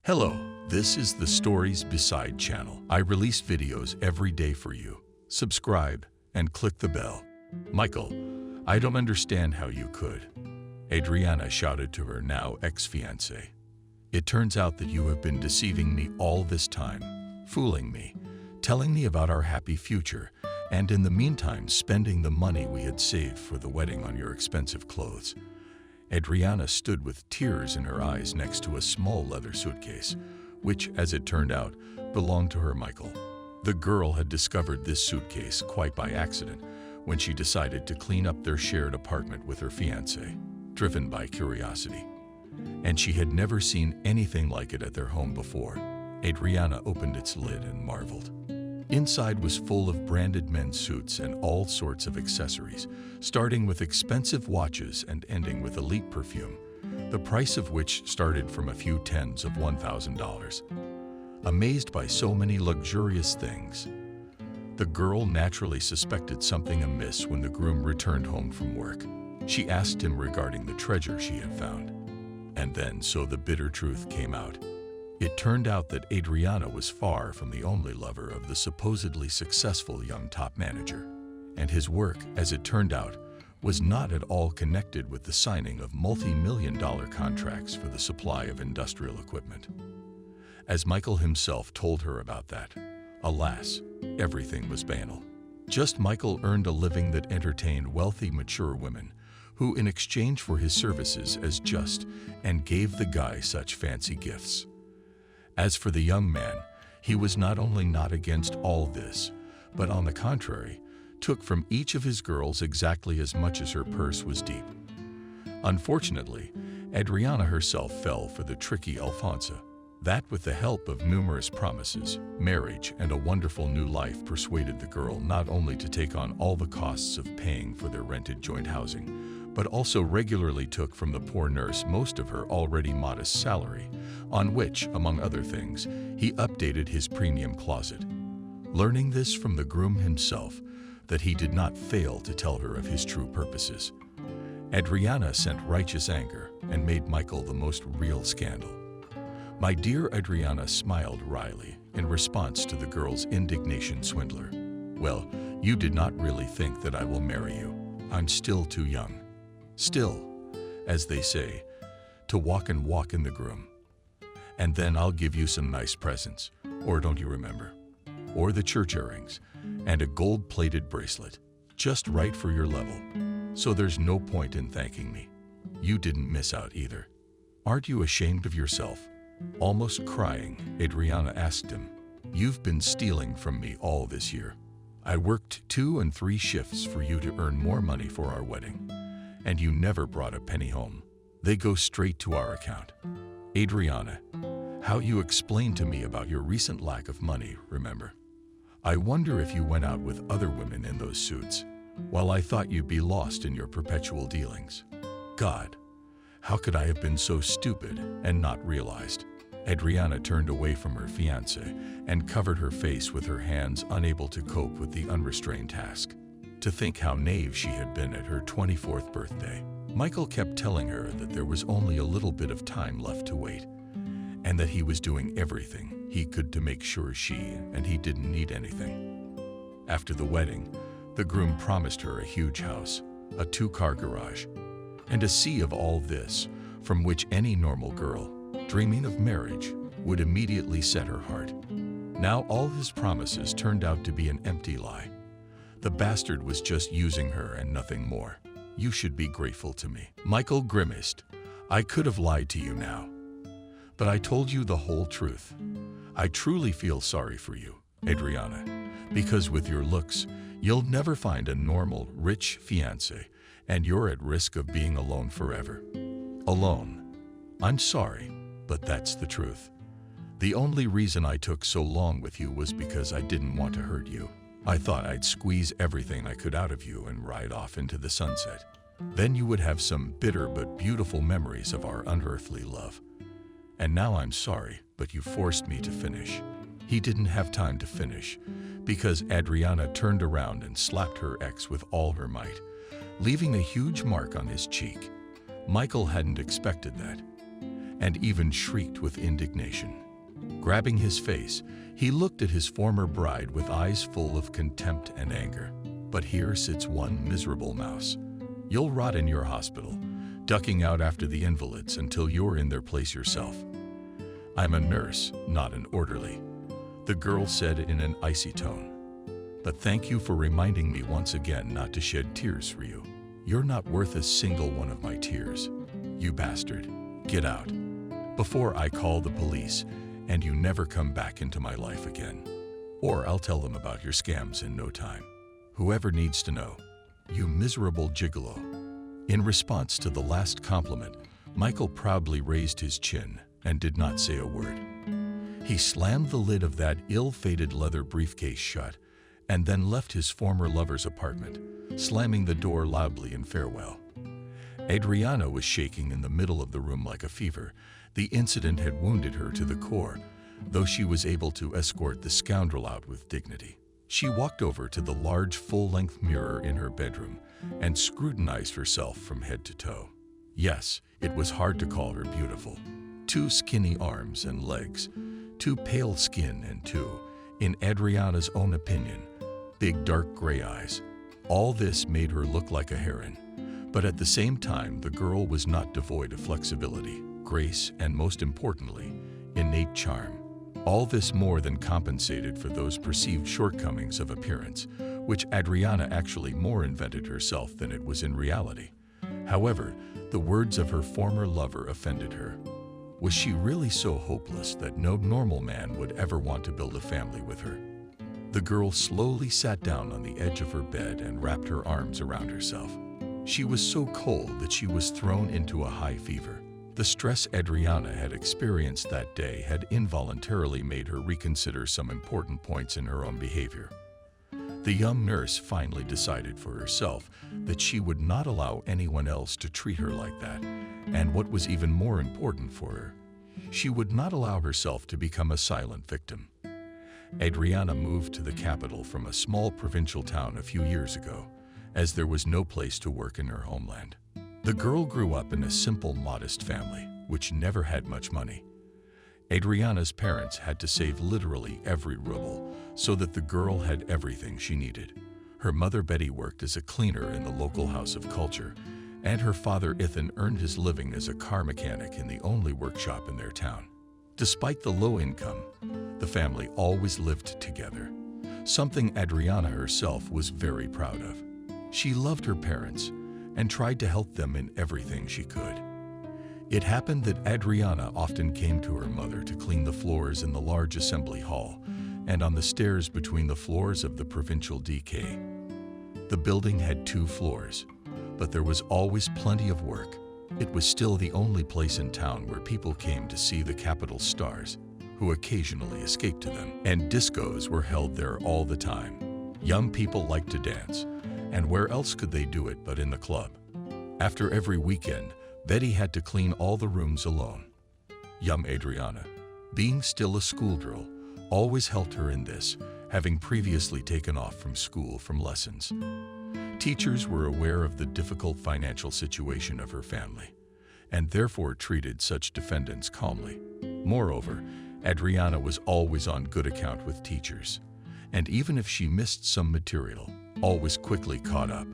Hello, this is the Stories Beside channel. I release videos every day for you. Subscribe and click the bell. Michael, I don't understand how you could. Adriana shouted to her now ex-fiancé. It turns out that you have been deceiving me all this time, fooling me, telling me about our happy future, and in the meantime spending the money we had saved for the wedding on your expensive clothes. Adriana stood with tears in her eyes next to a small leather suitcase, which, as it turned out, belonged to her Michael. The girl had discovered this suitcase quite by accident when she decided to clean up their shared apartment with her fiancé, driven by curiosity. And she had never seen anything like it at their home before. Adriana opened its lid and marveled. Inside was full of branded men's suits and all sorts of accessories, starting with expensive watches and ending with elite perfume, the price of which started from a few tens of $1,000. Amazed by so many luxurious things, the girl naturally suspected something amiss when the groom returned home from work. She asked him regarding the treasure she had found. And then so the bitter truth came out. It turned out that Adriana was far from the only lover of the supposedly successful young top manager. And his work, as it turned out, was not at all connected with the signing of multi-million-dollar contracts for the supply of industrial equipment. As Michael himself told her about that, alas, everything was banal. Just Michael earned a living that entertained wealthy, mature women, who in exchange for his services as just and gave the guy such fancy gifts. As for the young man, he was not only not against all this, but on the contrary, took from each of his girls exactly as much as her purse was deep. Unfortunately, Adriana herself fell for the tricky Alfonso. That, with the help of numerous promises, marriage, and a wonderful new life, persuaded the girl not only to take on all the costs of paying for their rented joint housing, but also regularly took from the poor nurse most of her already modest salary, on which, among other things, he updated his premium closet. Learning this from the groom himself, that he did not fail to tell her of his true purposes, Adriana sent righteous anger and made Michael the most real scandal. My dear Adriana smiled wryly in response to the girl's indignation. Swindler, well, you did not really think that I will marry you. I'm still too young. Still, as they say, to walk in the groom. And then I'll give you some nice presents, or don't you remember? Or the church earrings, and a gold-plated bracelet, just right for your level. So there's no point in thanking me. You didn't miss out either. Aren't you ashamed of yourself? Almost crying, Adriana asked him, "You've been stealing from me all this year. I worked 2 and 3 shifts for you to earn more money for our wedding. And you never brought a penny home. They go straight to our account." Adriana, how you explained to me about your recent lack of money, remember? I wonder if you went out with other women in those suits, while I thought you'd be lost in your perpetual dealings. God, how could I have been so stupid and not realized? Adriana turned away from her fiancé and covered her face with her hands, unable to cope with the unrestrained task. To think how naive she had been at her 24th birthday. Michael kept telling her that there was only a little bit of time left to wait, and that he was doing everything he could to make sure she and he didn't need anything. After the wedding, the groom promised her a huge house, a 2-car garage, and a sea of all this, from which any normal girl, dreaming of marriage, would immediately set her heart. Now all his promises turned out to be an empty lie. The bastard was just using her and nothing more. You should be grateful to me. Michael grimaced. I could have lied to you now. But I told you the whole truth. I truly feel sorry for you, Adriana, because with your looks, you'll never find a normal, rich fiancé, and you're at risk of being alone forever. Alone. I'm sorry, but that's the truth. The only reason I took so long with you was because I didn't want to hurt you. I thought I'd squeeze everything I could out of you and ride off into the sunset. Then you would have some bitter but beautiful memories of our unearthly love. And now I'm sorry, but you forced me to finish. He didn't have time to finish, because Adriana turned around and slapped her ex with all her might, leaving a huge mark on his cheek. Michael hadn't expected that. and even shrieked with indignation. Grabbing his face, he looked at his former bride with eyes full of contempt and anger. But here sits one miserable mouse. You'll rot in your hospital, ducking out after the invalids until you're in their place yourself. I'm a nurse, not an orderly, the girl said in an icy tone. But thank you for reminding me once again not to shed tears for you. You're not worth a single one of my tears. You bastard, get out, before I call the police and you never come back into my life again. Or I'll tell them about your scams in no time. Whoever needs to know, you miserable gigolo. In response to the last compliment, Michael proudly raised his chin and did not say a word. He slammed the lid of that ill-fated leather briefcase shut and then left his former lover's apartment, slamming the door loudly in farewell. Adriana was shaking in the middle of the room like a fever. The incident had wounded her to the core, though she was able to escort the scoundrel out with dignity. She walked over to the large full-length mirror in her bedroom and scrutinized herself from head to toe. Yes, it was hard to call her beautiful. 2 skinny arms and legs, 2 pale skin, and 2, in Adriana's own opinion, big dark gray eyes. All this made her look like a heron. But at the same time, the girl was not devoid of flexibility, grace, and most importantly, innate charm. All this more than compensated for those perceived shortcomings of appearance, which Adriana actually more invented herself than it was in reality. However, the words of her former lover offended her. Was she really so hopeless that no normal man would ever want to build a family with her? The girl slowly sat down on the edge of her bed and wrapped her arms around herself. She was so cold that she was thrown into a high fever. The stress Adriana had experienced that day had involuntarily made her reconsider some important points in her own behavior. The young nurse finally decided for herself that she would not allow anyone else to treat her like that, and what was even more important for her, she would not allow herself to become a silent victim. Adriana moved to the capital from a small provincial town a few years ago, as there was no place to work in her homeland. The girl grew up in a simple, modest family, which never had much money. Adriana's parents had to save literally every ruble so that the girl had everything she needed. Her mother Betty worked as a cleaner in the local house of culture, and her father Ethan earned his living as a car mechanic in the only workshop in their town. Despite the low income, the family always lived together, something Adriana herself was very proud of. She loved her parents and tried to help them in everything she could. It happened that Adriana often came to her mother to clean the floors in the large assembly hall and on the stairs between the floors of the provincial DK. The building had 2 floors, but there was always plenty of work. It was still the only place in town where people came to see the capital stars, who occasionally escaped to them, and discos were held there all the time. Young people liked to dance, and where else could they do it but in the club? After every weekend, Betty had to clean all the rooms alone. Young Adriana, being still a schoolgirl, always helped her in this, having previously taken off from school from lessons. Teachers were aware of the difficult financial situation of her family, and therefore treated such defendants calmly. Moreover, Adriana was always on good account with teachers, and even if she missed some material, always quickly caught up.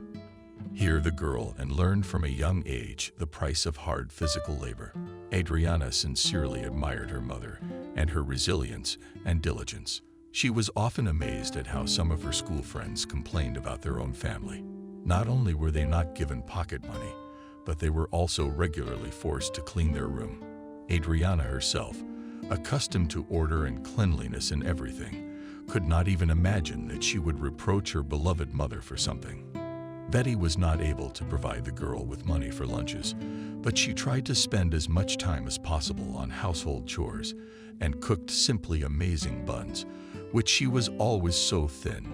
Here the girl and learned from a young age the price of hard physical labor. Adriana sincerely admired her mother and her resilience and diligence. She was often amazed at how some of her school friends complained about their own family. Not only were they not given pocket money, but they were also regularly forced to clean their room. Adriana herself, accustomed to order and cleanliness in everything, could not even imagine that she would reproach her beloved mother for something. Betty was not able to provide the girl with money for lunches, but she tried to spend as much time as possible on household chores and cooked simply amazing buns, which she was always so thin.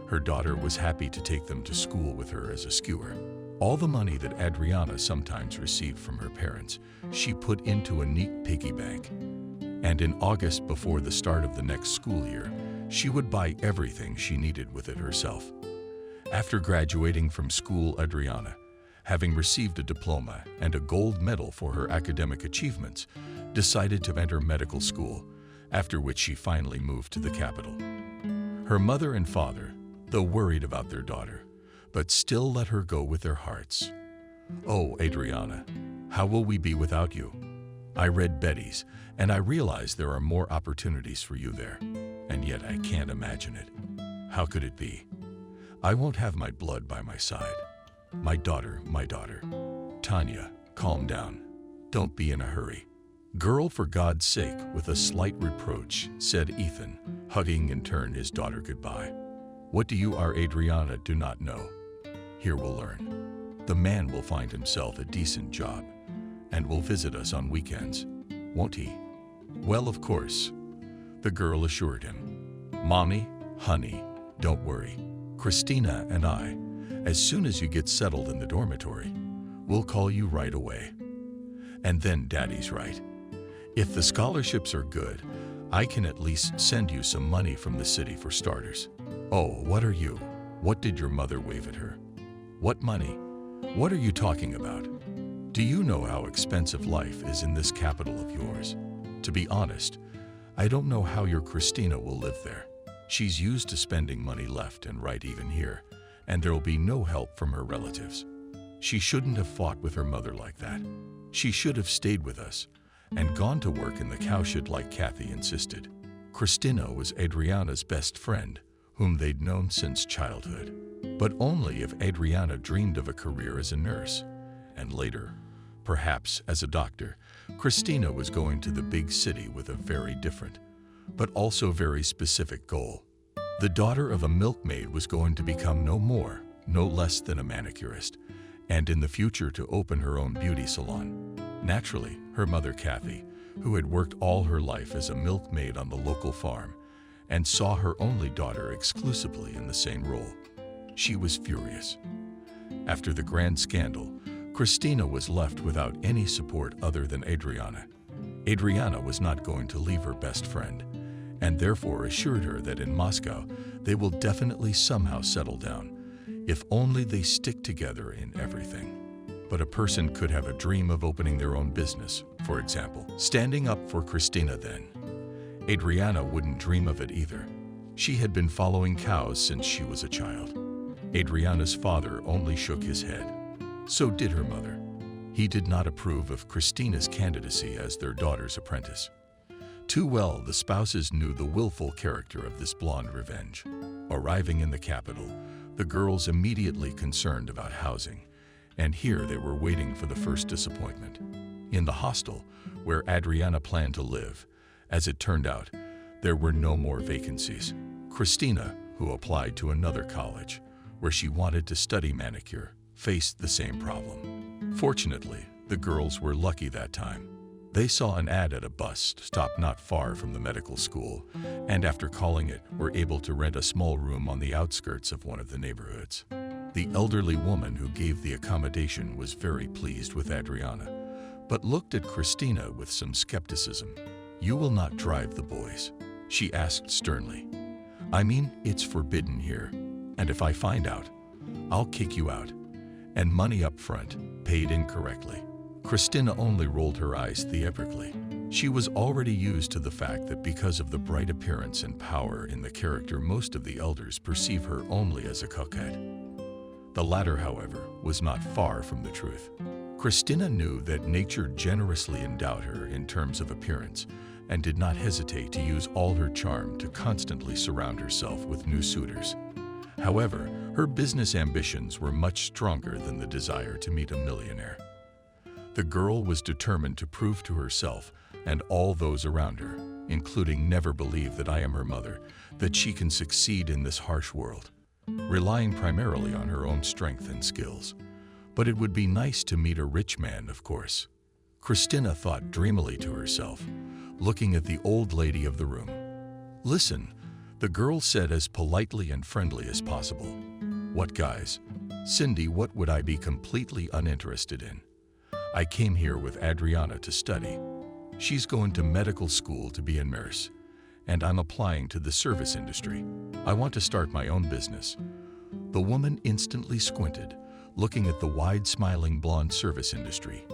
Her daughter was happy to take them to school with her as a skewer. All the money that Adriana sometimes received from her parents, she put into a neat piggy bank. And in August, before the start of the next school year, she would buy everything she needed with it herself. After graduating from school, Adriana, having received a diploma and a gold medal for her academic achievements, decided to enter medical school, after which she finally moved to the capital. Her mother and father, though worried about their daughter, but still let her go with their hearts. "Oh, Adriana, how will we be without you? I read Betty's, and I realize there are more opportunities for you there, and yet I can't imagine it. How could it be? I won't have my blood by my side. My daughter, my daughter." "Tanya, calm down. Don't be in a hurry." "Girl, for God's sake," with a slight reproach, said Ethan, hugging in turn his daughter goodbye. "What do you, our Adriana, do not know? Here we'll learn. The man will find himself a decent job and will visit us on weekends, won't he?" "Well, of course," the girl assured him. "Mommy, honey, don't worry. Christina and I, as soon as you get settled in the dormitory, we'll call you right away. And then Daddy's right. If the scholarships are good, I can at least send you some money from the city for starters." "Oh, what are you? What did your mother wave at her? What money? What are you talking about? Do you know how expensive life is in this capital of yours? To be honest, I don't know how your Christina will live there. She's used to spending money left and right even here, and there'll be no help from her relatives. She shouldn't have fought with her mother like that. She should have stayed with us and gone to work in the cowshed like Kathy insisted." Christina was Adriana's best friend, whom they'd known since childhood, but only if Adriana dreamed of a career as a nurse, and later, perhaps as a doctor. Christina was going to the big city with a very different, but also very specific goal. The daughter of a milkmaid was going to become no more, no less than a manicurist, and in the future to open her own beauty salon. Naturally, her mother Kathy, who had worked all her life as a milkmaid on the local farm and saw her only daughter exclusively in the same role. She was furious. After the grand scandal, Christina was left without any support other than Adriana. Adriana was not going to leave her best friend, and therefore assured her that in Moscow they will definitely somehow settle down, if only they stick together in everything. But a person could have a dream of opening their own business, for example. Standing up for Christina then. Adriana wouldn't dream of it either. She had been following cows since she was a child. Adriana's father only shook his head. So did her mother. He did not approve of Christina's candidacy as their daughter's apprentice. Too well the spouses knew the willful character of this blonde revenge. Arriving in the capital, the girls immediately concerned about housing, and here they were waiting for the first disappointment. In the hostel, where Adriana planned to live, as it turned out, there were no more vacancies. Christina, who applied to another college, where she wanted to study manicure, faced the same problem. Fortunately, the girls were lucky that time. They saw an ad at a bus stop not far from the medical school, and after calling it, were able to rent a small room on the outskirts of one of the neighborhoods. The elderly woman who gave the accommodation was very pleased with Adriana, but looked at Christina with some skepticism. "You will not drive the boys?" she asked sternly. "I mean, it's forbidden here, and if I find out, I'll kick you out. And money up front, paid incorrectly." Christina only rolled her eyes theatrically. She was already used to the fact that because of the bright appearance and power in the character, most of the elders perceive her only as a coquette. The latter, however, was not far from the truth. Christina knew that nature generously endowed her in terms of appearance and did not hesitate to use all her charm to constantly surround herself with new suitors. However, her business ambitions were much stronger than the desire to meet a millionaire. The girl was determined to prove to herself and all those around her, including never believe that I am her mother, that she can succeed in this harsh world, relying primarily on her own strength and skills. But it would be nice to meet a rich man, of course. Christina thought dreamily to herself, looking at the old lady of the room. "Listen," the girl said as politely and friendly as possible. "What guys? Cindy, what would I be completely uninterested in? I came here with Adriana to study. She's going to medical school to be a nurse, and I'm applying to the service industry. I want to start my own business." The woman instantly squinted, looking at the wide smiling blonde service industry.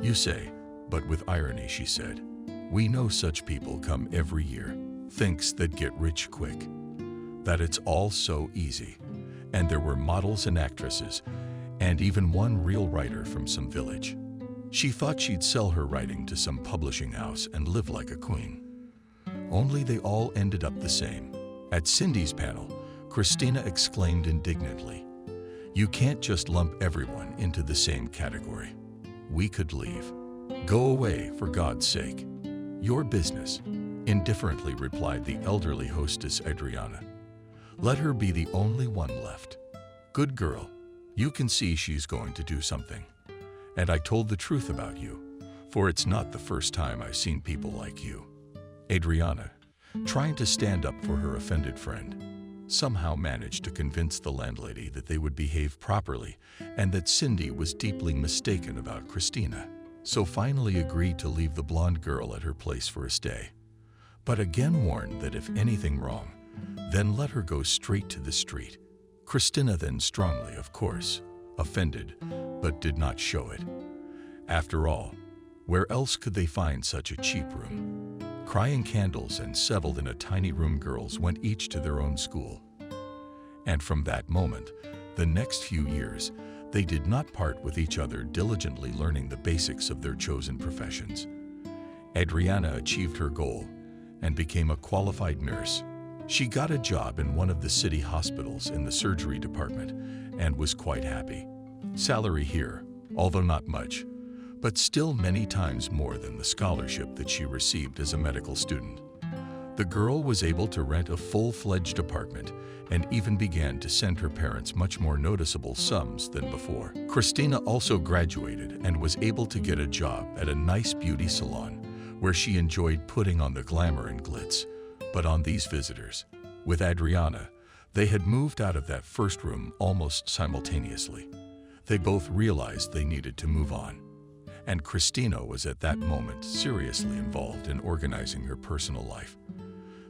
You say, but with irony, she said, we know such people come every year, thinks that get rich quick, that it's all so easy. And there were models and actresses, and even one real writer from some village. She thought she'd sell her writing to some publishing house and live like a queen. Only they all ended up the same. At Cindy's panel, Christina exclaimed indignantly, "You can't just lump everyone into the same category. We could leave. Go away, for God's sake. Your business," indifferently replied the elderly hostess Adriana. "Let her be the only one left. Good girl. You can see she's going to do something. And I told the truth about you, for it's not the first time I've seen people like you." Adriana, trying to stand up for her offended friend, somehow managed to convince the landlady that they would behave properly and that Cindy was deeply mistaken about Christina, so finally agreed to leave the blonde girl at her place for a stay. But again warned that if anything wrong, then let her go straight to the street. Christina then strongly, of course, offended, but did not show it. After all, where else could they find such a cheap room? Crying candles and settled in a tiny room, girls went each to their own school. And from that moment, the next few years, they did not part with each other, diligently learning the basics of their chosen professions. Adriana achieved her goal and became a qualified nurse. She got a job in one of the city hospitals in the surgery department and was quite happy. Salary here, although not much, but still many times more than the scholarship that she received as a medical student. The girl was able to rent a full-fledged apartment and even began to send her parents much more noticeable sums than before. Christina also graduated and was able to get a job at a nice beauty salon where she enjoyed putting on the glamour and glitz. But on these visitors, with Adriana, they had moved out of that first room almost simultaneously. They both realized they needed to move on. And Christina was at that moment seriously involved in organizing her personal life.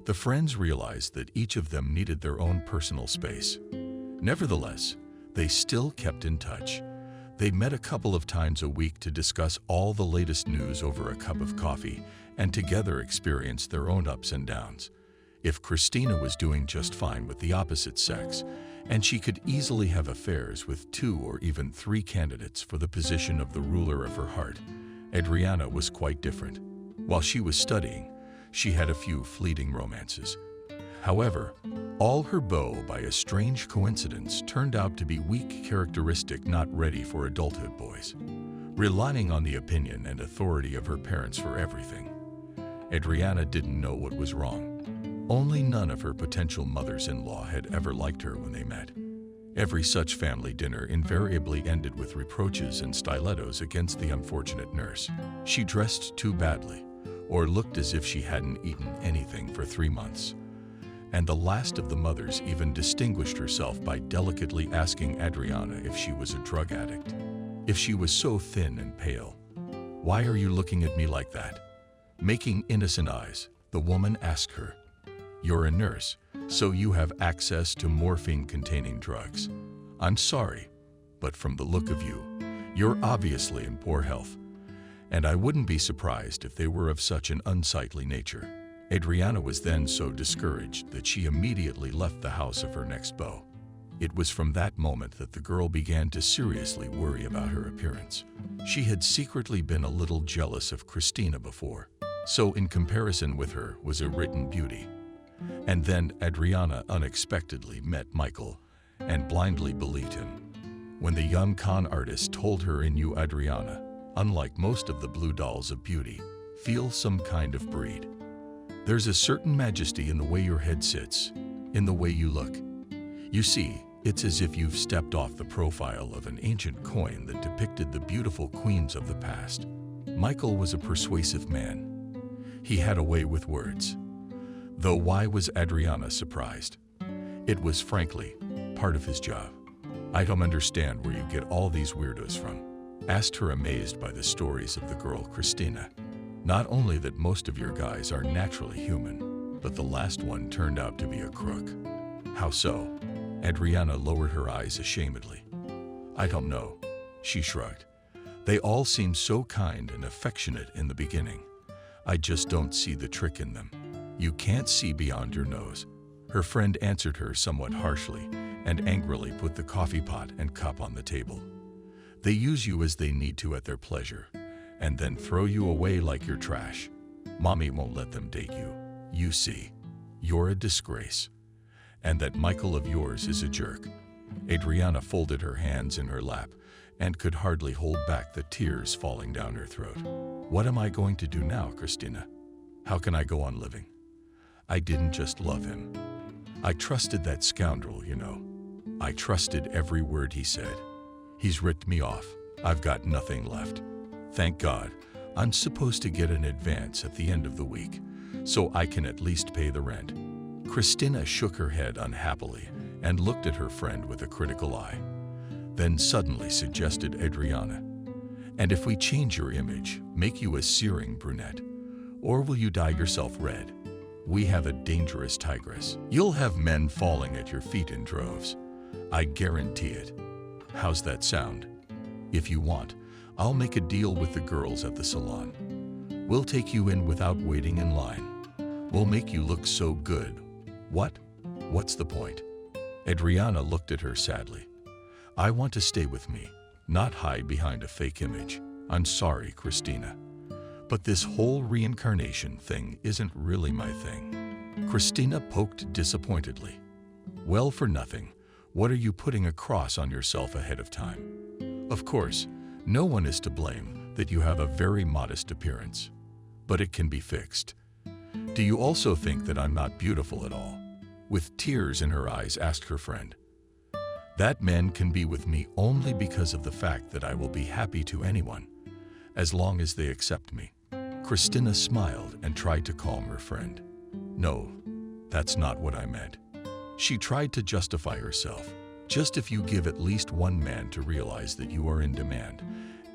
The friends realized that each of them needed their own personal space. Nevertheless, they still kept in touch. They met a couple of times a week to discuss all the latest news over a cup of coffee and together experienced their own ups and downs. If Christina was doing just fine with the opposite sex, and she could easily have affairs with 2 or even 3 candidates for the position of the ruler of her heart, Adriana was quite different. While she was studying, she had a few fleeting romances. However, all her beaux, by a strange coincidence, turned out to be weak, characteristic, not ready for adulthood boys, relying on the opinion and authority of her parents for everything. Adriana didn't know what was wrong. Only none of her potential mothers-in-law had ever liked her when they met. Every such family dinner invariably ended with reproaches and stilettos against the unfortunate nurse. She dressed too badly, or looked as if she hadn't eaten anything for 3 months. And the last of the mothers even distinguished herself by delicately asking Adriana if she was a drug addict. If she was so thin and pale, "Why are you looking at me like that?" Making innocent eyes, the woman asked her, "You're a nurse, so you have access to morphine-containing drugs. I'm sorry, but from the look of you, you're obviously in poor health, and I wouldn't be surprised if they were of such an unsightly nature." Adriana was then so discouraged that she immediately left the house of her next beau. It was from that moment that the girl began to seriously worry about her appearance. She had secretly been a little jealous of Christina before, so in comparison with her was a written beauty. And then Adriana unexpectedly met Michael and blindly believed him. When the young con artist told her, "In you, Adriana, unlike most of the blue dolls of beauty, feel some kind of breed. There's a certain majesty in the way your head sits, in the way you look. You see, it's as if you've stepped off the profile of an ancient coin that depicted the beautiful queens of the past." Michael was a persuasive man. He had a way with words. Though why was Adriana surprised? It was, frankly, part of his job. "I don't understand where you get all these weirdos from," asked her, amazed by the stories of the girl Christina. "Not only that most of your guys are naturally human, but the last one turned out to be a crook." "How so?" Adriana lowered her eyes ashamedly. I don't know. She shrugged. They all seem so kind and affectionate in the beginning. I just don't see the trick in them. You can't see beyond your nose. Her friend answered her somewhat harshly and angrily put the coffee pot and cup on the table. They use you as they need to at their pleasure, and then throw you away like you're trash. Mommy won't let them date you. You see, you're a disgrace. And that Michael of yours is a jerk. Adriana folded her hands in her lap and could hardly hold back the tears falling down her throat. What am I going to do now, Christina? How can I go on living? I didn't just love him. I trusted that scoundrel, you know. I trusted every word he said. He's ripped me off. I've got nothing left. Thank God, I'm supposed to get an advance at the end of the week, so I can at least pay the rent. Christina shook her head unhappily and looked at her friend with a critical eye. Then suddenly suggested Adriana, and if we change your image, make you a searing brunette, or will you dye yourself red? We have a dangerous tigress. You'll have men falling at your feet in droves. I guarantee it. How's that sound? If you want, I'll make a deal with the girls at the salon. We'll take you in without waiting in line. We'll make you look so good. What? What's the point? Adriana looked at her sadly. I want to stay with me, not hide behind a fake image. I'm sorry, Christina, but this whole reincarnation thing isn't really my thing. Christina poked disappointedly. Well, for nothing, what are you putting across on yourself ahead of time? Of course, no one is to blame that you have a very modest appearance, but it can be fixed. Do you also think that I'm not beautiful at all? With tears in her eyes, asked her friend. That men can be with me only because of the fact that I will be happy to anyone, as long as they accept me. Christina smiled and tried to calm her friend. No, that's not what I meant. She tried to justify herself. Just if you give at least one man to realize that you are in demand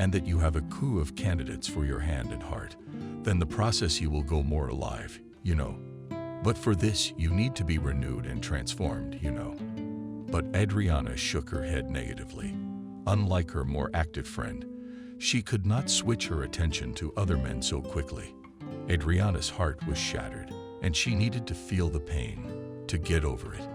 and that you have a crew of candidates for your hand and heart, then the process you will go more alive, you know. But for this, you need to be renewed and transformed, you know. But Adriana shook her head negatively. Unlike her more active friend, she could not switch her attention to other men so quickly. Adriana's heart was shattered, and she needed to feel the pain, to get over it.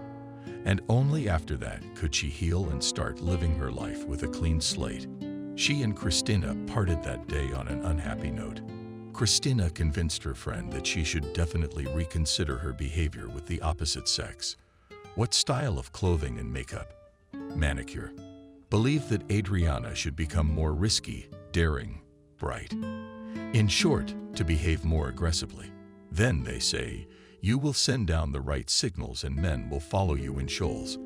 And only after that could she heal and start living her life with a clean slate. She and Christina parted that day on an unhappy note. Christina convinced her friend that she should definitely reconsider her behavior with the opposite sex. What style of clothing and makeup? Manicure. Believed that Adriana should become more risky, daring, bright. In short, to behave more aggressively. Then, they say, you will send down the right signals and men will follow you in shoals.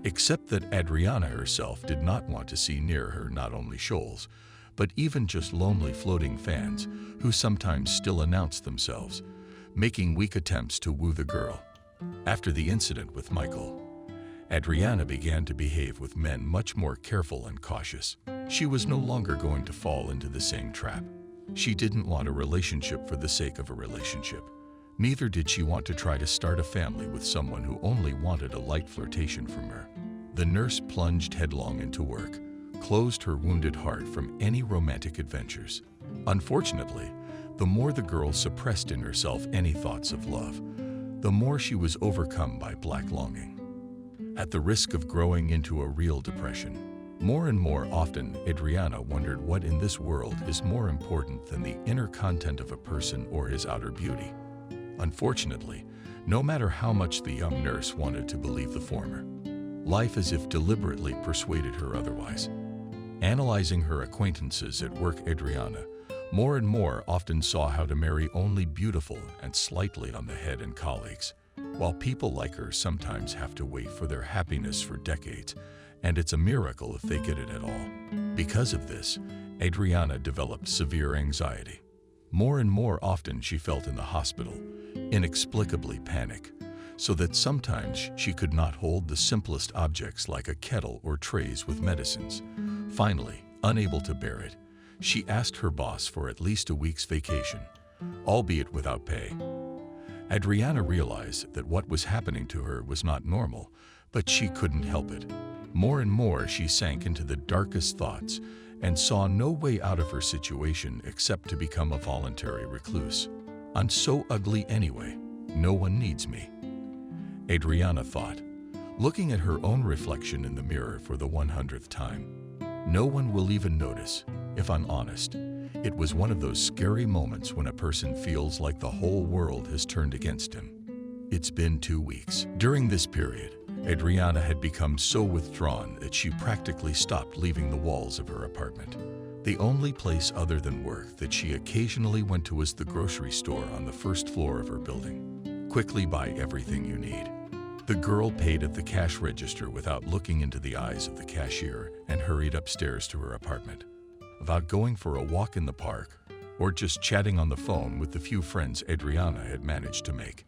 Except that Adriana herself did not want to see near her not only shoals, but even just lonely floating fans who sometimes still announced themselves, making weak attempts to woo the girl. After the incident with Michael, Adriana began to behave with men much more careful and cautious. She was no longer going to fall into the same trap. She didn't want a relationship for the sake of a relationship. Neither did she want to try to start a family with someone who only wanted a light flirtation from her. The nurse plunged headlong into work, closed her wounded heart from any romantic adventures. Unfortunately, the more the girl suppressed in herself any thoughts of love, the more she was overcome by black longing. At the risk of growing into a real depression, more and more often Adriana wondered what in this world is more important than the inner content of a person or his outer beauty. Unfortunately, no matter how much the young nurse wanted to believe the former, life as if deliberately persuaded her otherwise. Analyzing her acquaintances at work, Adriana more and more often saw how to marry only beautiful and slightly on the head and colleagues, while people like her sometimes have to wait for their happiness for decades, and it's a miracle if they get it at all. Because of this, Adriana developed severe anxiety. More and more often she felt in the hospital, inexplicably panic, so that sometimes she could not hold the simplest objects like a kettle or trays with medicines. Finally, unable to bear it, she asked her boss for at least a week's vacation, albeit without pay. Adriana realized that what was happening to her was not normal, But she couldn't help it. More and more she sank into the darkest thoughts and saw no way out of her situation except to become a voluntary recluse. I'm so ugly anyway. No one needs me, Adriana thought, looking at her own reflection in the mirror for the 100th time. No one will even notice, if I'm honest. It was one of those scary moments when a person feels like the whole world has turned against him. It's been 2 weeks. During this period, Adriana had become so withdrawn that she practically stopped leaving the walls of her apartment. The only place other than work that she occasionally went to was the grocery store on the first floor of her building. Quickly buy everything you need. The girl paid at the cash register without looking into the eyes of the cashier and hurried upstairs to her apartment. Without going for a walk in the park or just chatting on the phone with the few friends Adriana had managed to make.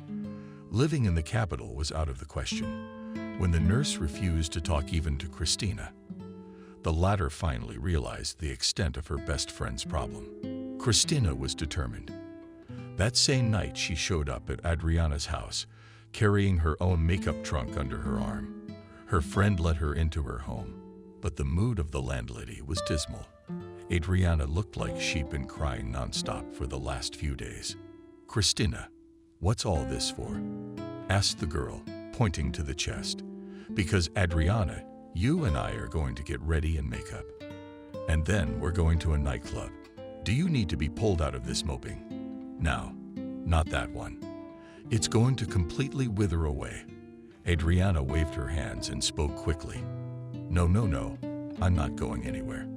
Living in the capital was out of the question. When the nurse refused to talk even to Christina, the latter finally realized the extent of her best friend's problem. Christina was determined. That same night, she showed up at Adriana's house, carrying her own makeup trunk under her arm. Her friend let her into her home, but the mood of the landlady was dismal. Adriana looked like she'd been crying nonstop for the last few days. "Christina, what's all this for?" asked the girl, pointing to the chest. "Because Adriana, you and I are going to get ready and make up. And then we're going to a nightclub. Do you need to be pulled out of this moping? No, not that one. It's going to completely wither away." Adriana waved her hands and spoke quickly. No, I'm not going anywhere.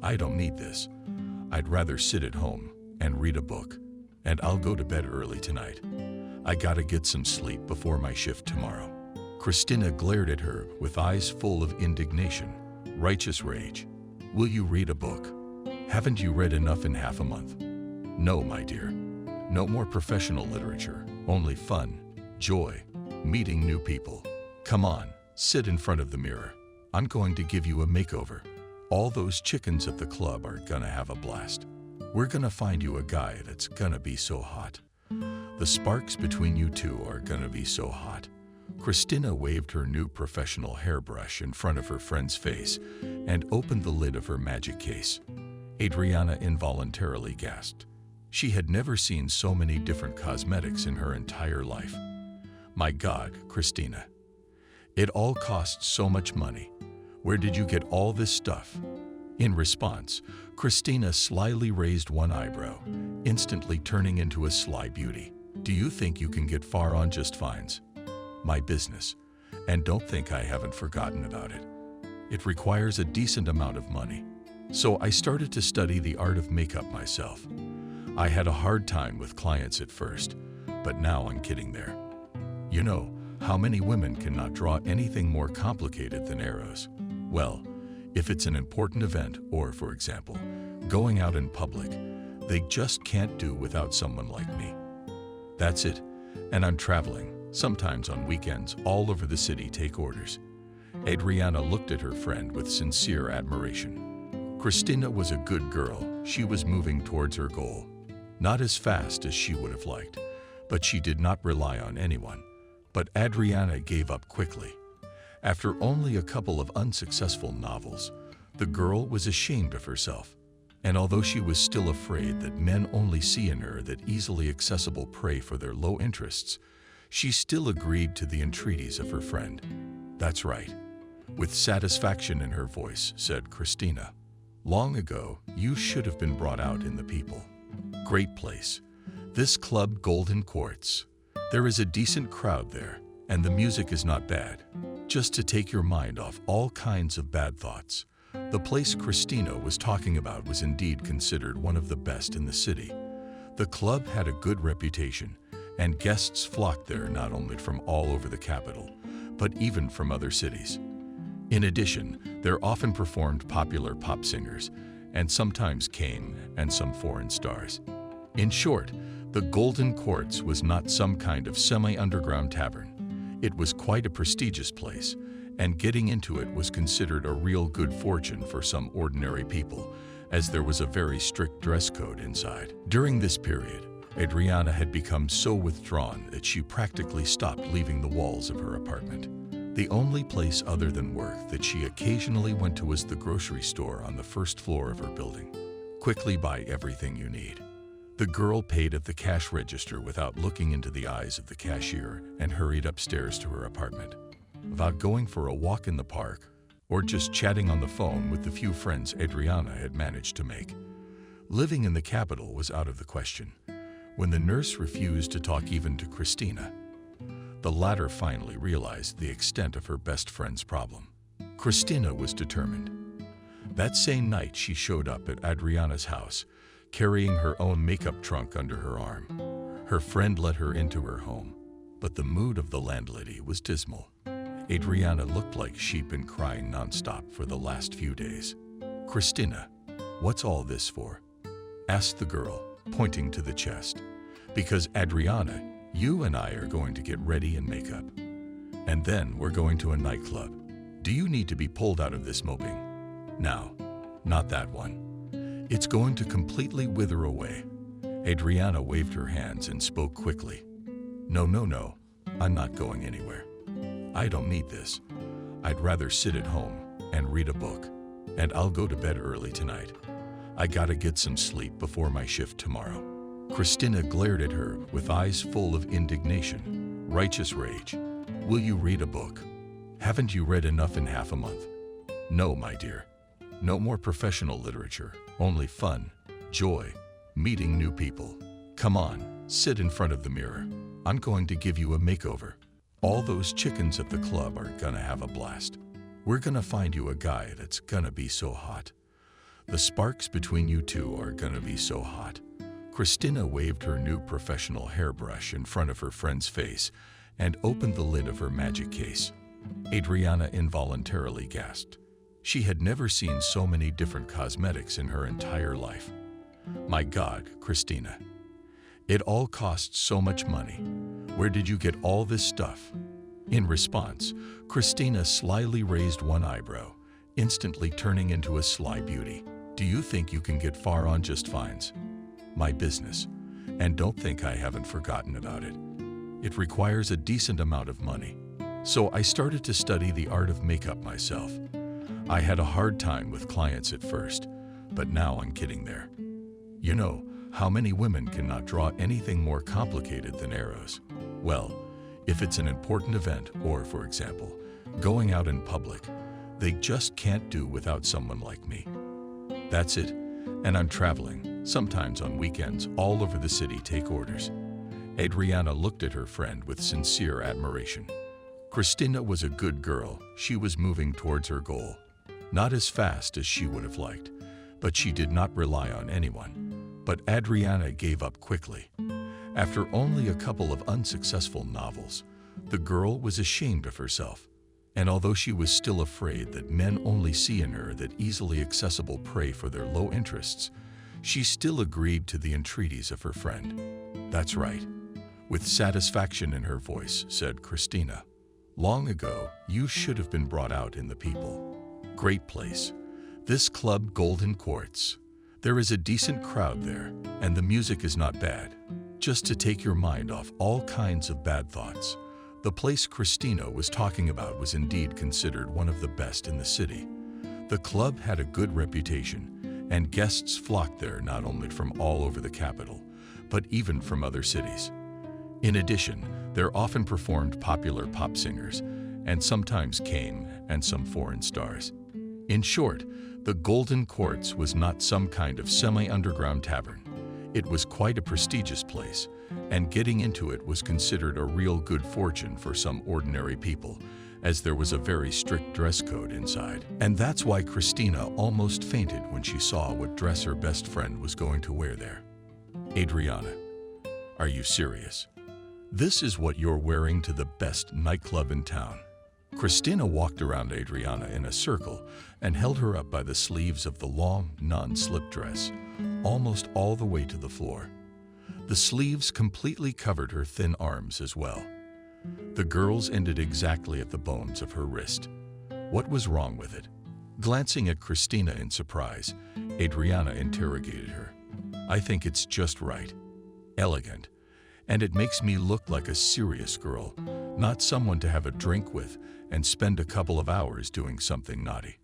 I don't need this. I'd rather sit at home and read a book, and I'll go to bed early tonight. I gotta get some sleep before my shift tomorrow." Christina glared at her with eyes full of indignation, righteous rage. "Will you read a book? Haven't you read enough in half a month?" "No, my dear. No more professional literature, only fun, joy, meeting new people. Come on, sit in front of the mirror. I'm going to give you a makeover. All those chickens at the club are gonna have a blast. We're gonna find you a guy that's gonna be so hot. The sparks between you two are gonna be so hot." Christina waved her new professional hairbrush in front of her friend's face and opened the lid of her magic case. Adriana involuntarily gasped. She had never seen so many different cosmetics in her entire life. "My God, Christina. It all costs so much money. Where did you get all this stuff?" In response, Christina slyly raised one eyebrow, instantly turning into a sly beauty. "Do you think you can get far on just fines? My business. And don't think I haven't forgotten about it. It requires a decent amount of money. So I started to study the art of makeup myself. I had a hard time with clients at first, but now I'm getting there. You know, how many women cannot draw anything more complicated than arrows? Well, if it's an important event or, for example, going out in public, they just can't do without someone like me. That's it. And I'm traveling, sometimes on weekends, all over the city take orders." Adriana looked at her friend with sincere admiration. Christina was a good girl. She was moving towards her goal. Not as fast as she would have liked, but she did not rely on anyone. But Adriana gave up quickly. After only a couple of unsuccessful novels, the girl was ashamed of herself. And although she was still afraid that men only see in her that easily accessible prey for their low interests, she still agreed to the entreaties of her friend. "That's right," with satisfaction in her voice, said Christina. "Long ago, you should have been brought out in the people. Great place. This club, Golden Quartz. There is a decent crowd there, and the music is not bad. Just to take your mind off all kinds of bad thoughts." The place Christina was talking about was indeed considered one of the best in the city. The club had a good reputation, and guests flocked there not only from all over the capital, but even from other cities. In addition, there often performed popular pop singers, and sometimes came and some foreign stars. In short, the Golden Quartz was not some kind of semi-underground tavern. It was quite a prestigious place, and getting into it was considered a real good fortune for some ordinary people, as there was a very strict dress code inside. During this period, Adriana had become so withdrawn that she practically stopped leaving the walls of her apartment. The only place other than work that she occasionally went to was the grocery store on the first floor of her building. Quickly buy everything you need. The girl paid at the cash register without looking into the eyes of the cashier and hurried upstairs to her apartment. Without going for a walk in the park or just chatting on the phone with the few friends Adriana had managed to make. Living in the capital was out of the question. When the nurse refused to talk even to Christina, the latter finally realized the extent of her best friend's problem. Christina was determined. That same night, she showed up at Adriana's house, carrying her own makeup trunk under her arm. Her friend let her into her home, but the mood of the landlady was dismal. Adriana looked like she'd been crying nonstop for the last few days. "Christina, what's all this for?" asked the girl, pointing to the chest. "Because Adriana, you and I are going to get ready in makeup. And then we're going to a nightclub. Do you need to be pulled out of this moping? Now, not that one. It's going to completely wither away." Adriana waved her hands and spoke quickly. No, I'm not going anywhere. I don't need this. I'd rather sit at home and read a book, and I'll go to bed early tonight. I gotta get some sleep before my shift tomorrow." Christina glared at her with eyes full of indignation, righteous rage. "Will you read a book? Haven't you read enough in half a month?" "No, my dear. No more professional literature, only fun, joy, meeting new people. Come on, sit in front of the mirror. I'm going to give you a makeover. All those chickens at the club are gonna have a blast. We're gonna find you a guy that's gonna be so hot. The sparks between you two are gonna be so hot." Christina waved her new professional hairbrush in front of her friend's face and opened the lid of her magic case. Adriana involuntarily gasped. She had never seen so many different cosmetics in her entire life. "My God, Christina. It all costs so much money. Where did you get all this stuff?" In response, Christina slyly raised one eyebrow, instantly turning into a sly beauty. "Do you think you can get far on just fines? My business. And don't think I haven't forgotten about it. It requires a decent amount of money. So I started to study the art of makeup myself. I had a hard time with clients at first, but now I'm getting there. You know, how many women cannot draw anything more complicated than arrows? Well, if it's an important event or, for example, going out in public, they just can't do without someone like me. That's it, and I'm traveling, sometimes on weekends, all over the city take orders." Adriana looked at her friend with sincere admiration. Christina was a good girl. She was moving towards her goal. Not as fast as she would have liked, but she did not rely on anyone. But Adriana gave up quickly. After only a couple of unsuccessful novels, the girl was ashamed of herself. And although she was still afraid that men only see in her that easily accessible prey for their low interests, she still agreed to the entreaties of her friend. "That's right," with satisfaction in her voice, said Christina. "Long ago, you should have been brought out in the people. Great place. This club, Golden Quartz. There is a decent crowd there, and the music is not bad. Just to take your mind off all kinds of bad thoughts." The place Christina was talking about was indeed considered one of the best in the city. The club had a good reputation, and guests flocked there not only from all over the capital, but even from other cities. In addition, there often performed popular pop singers, and sometimes came and some foreign stars. In short, the Golden Quartz was not some kind of semi-underground tavern. It was quite a prestigious place, and getting into it was considered a real good fortune for some ordinary people, as there was a very strict dress code inside. And that's why Christina almost fainted when she saw what dress her best friend was going to wear there. "Adriana, are you serious? This is what you're wearing to the best nightclub in town?" Christina walked around Adriana in a circle and held her up by the sleeves of the long, non-slip dress, almost all the way to the floor. The sleeves completely covered her thin arms as well. The girls ended exactly at the bones of her wrist. What was wrong with it? Glancing at Christina in surprise, Adriana interrogated her. "I think it's just right. Elegant. And it makes me look like a serious girl, not someone to have a drink with and spend a couple of hours doing something naughty.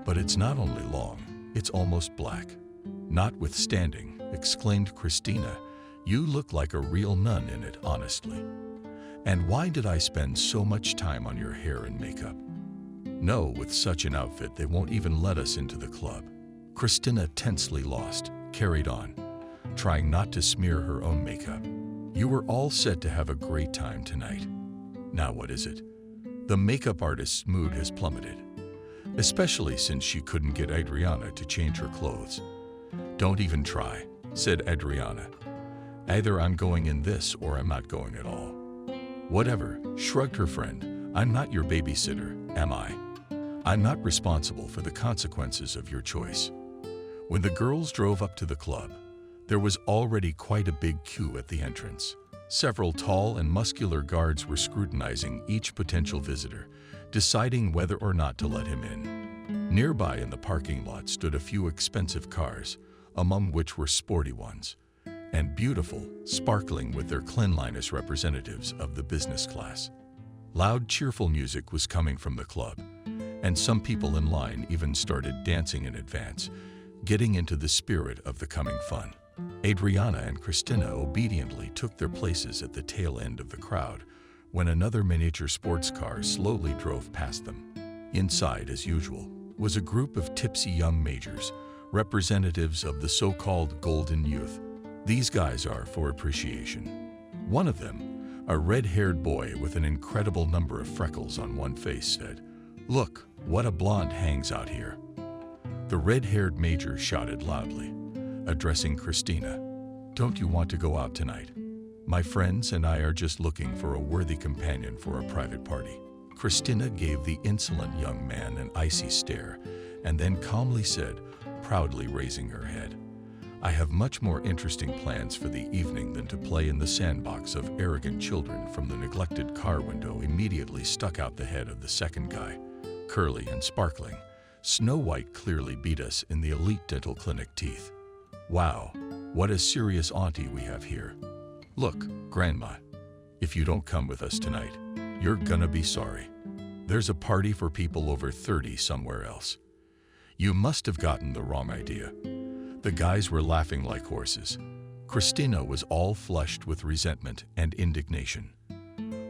But it's not only long, it's almost black. Notwithstanding, exclaimed Christina, you look like a real nun in it, honestly. And why did I spend so much time on your hair and makeup? No, with such an outfit, they won't even let us into the club. Christina, tensely lost, carried on, trying not to smear her own makeup. You were all set to have a great time tonight. Now what is it? The makeup artist's mood has plummeted, especially since she couldn't get Adriana to change her clothes. Don't even try, said Adriana. Either I'm going in this or I'm not going at all. Whatever, shrugged her friend. I'm not your babysitter, am I? I'm not responsible for the consequences of your choice. When the girls drove up to the club, there was already quite a big queue at the entrance. Several tall and muscular guards were scrutinizing each potential visitor, deciding whether or not to let him in. Nearby in the parking lot stood a few expensive cars, among which were sporty ones, and beautiful, sparkling with their cleanliness representatives of the business class. Loud, cheerful music was coming from the club, and some people in line even started dancing in advance, getting into the spirit of the coming fun. Adriana and Christina obediently took their places at the tail end of the crowd when another miniature sports car slowly drove past them. Inside, as usual, was a group of tipsy young majors, representatives of the so-called golden youth. These guys are for appreciation. One of them, a red-haired boy with an incredible number of freckles on one face, said, "Look, what a blonde hangs out here." The red-haired major shouted loudly, addressing Christina, "Don't you want to go out tonight? My friends and I are just looking for a worthy companion for a private party." Christina gave the insolent young man an icy stare and then calmly said, proudly raising her head, "I have much more interesting plans for the evening than to play in the sandbox of arrogant children." From the neglected car window immediately stuck out the head of the second guy, curly and sparkling. Snow White clearly beat us in the elite dental clinic teeth. "Wow, what a serious auntie we have here. Look, Grandma, if you don't come with us tonight, you're gonna be sorry. There's a party for people over 30 somewhere else. You must have gotten the wrong idea." The guys were laughing like horses. Christina was all flushed with resentment and indignation.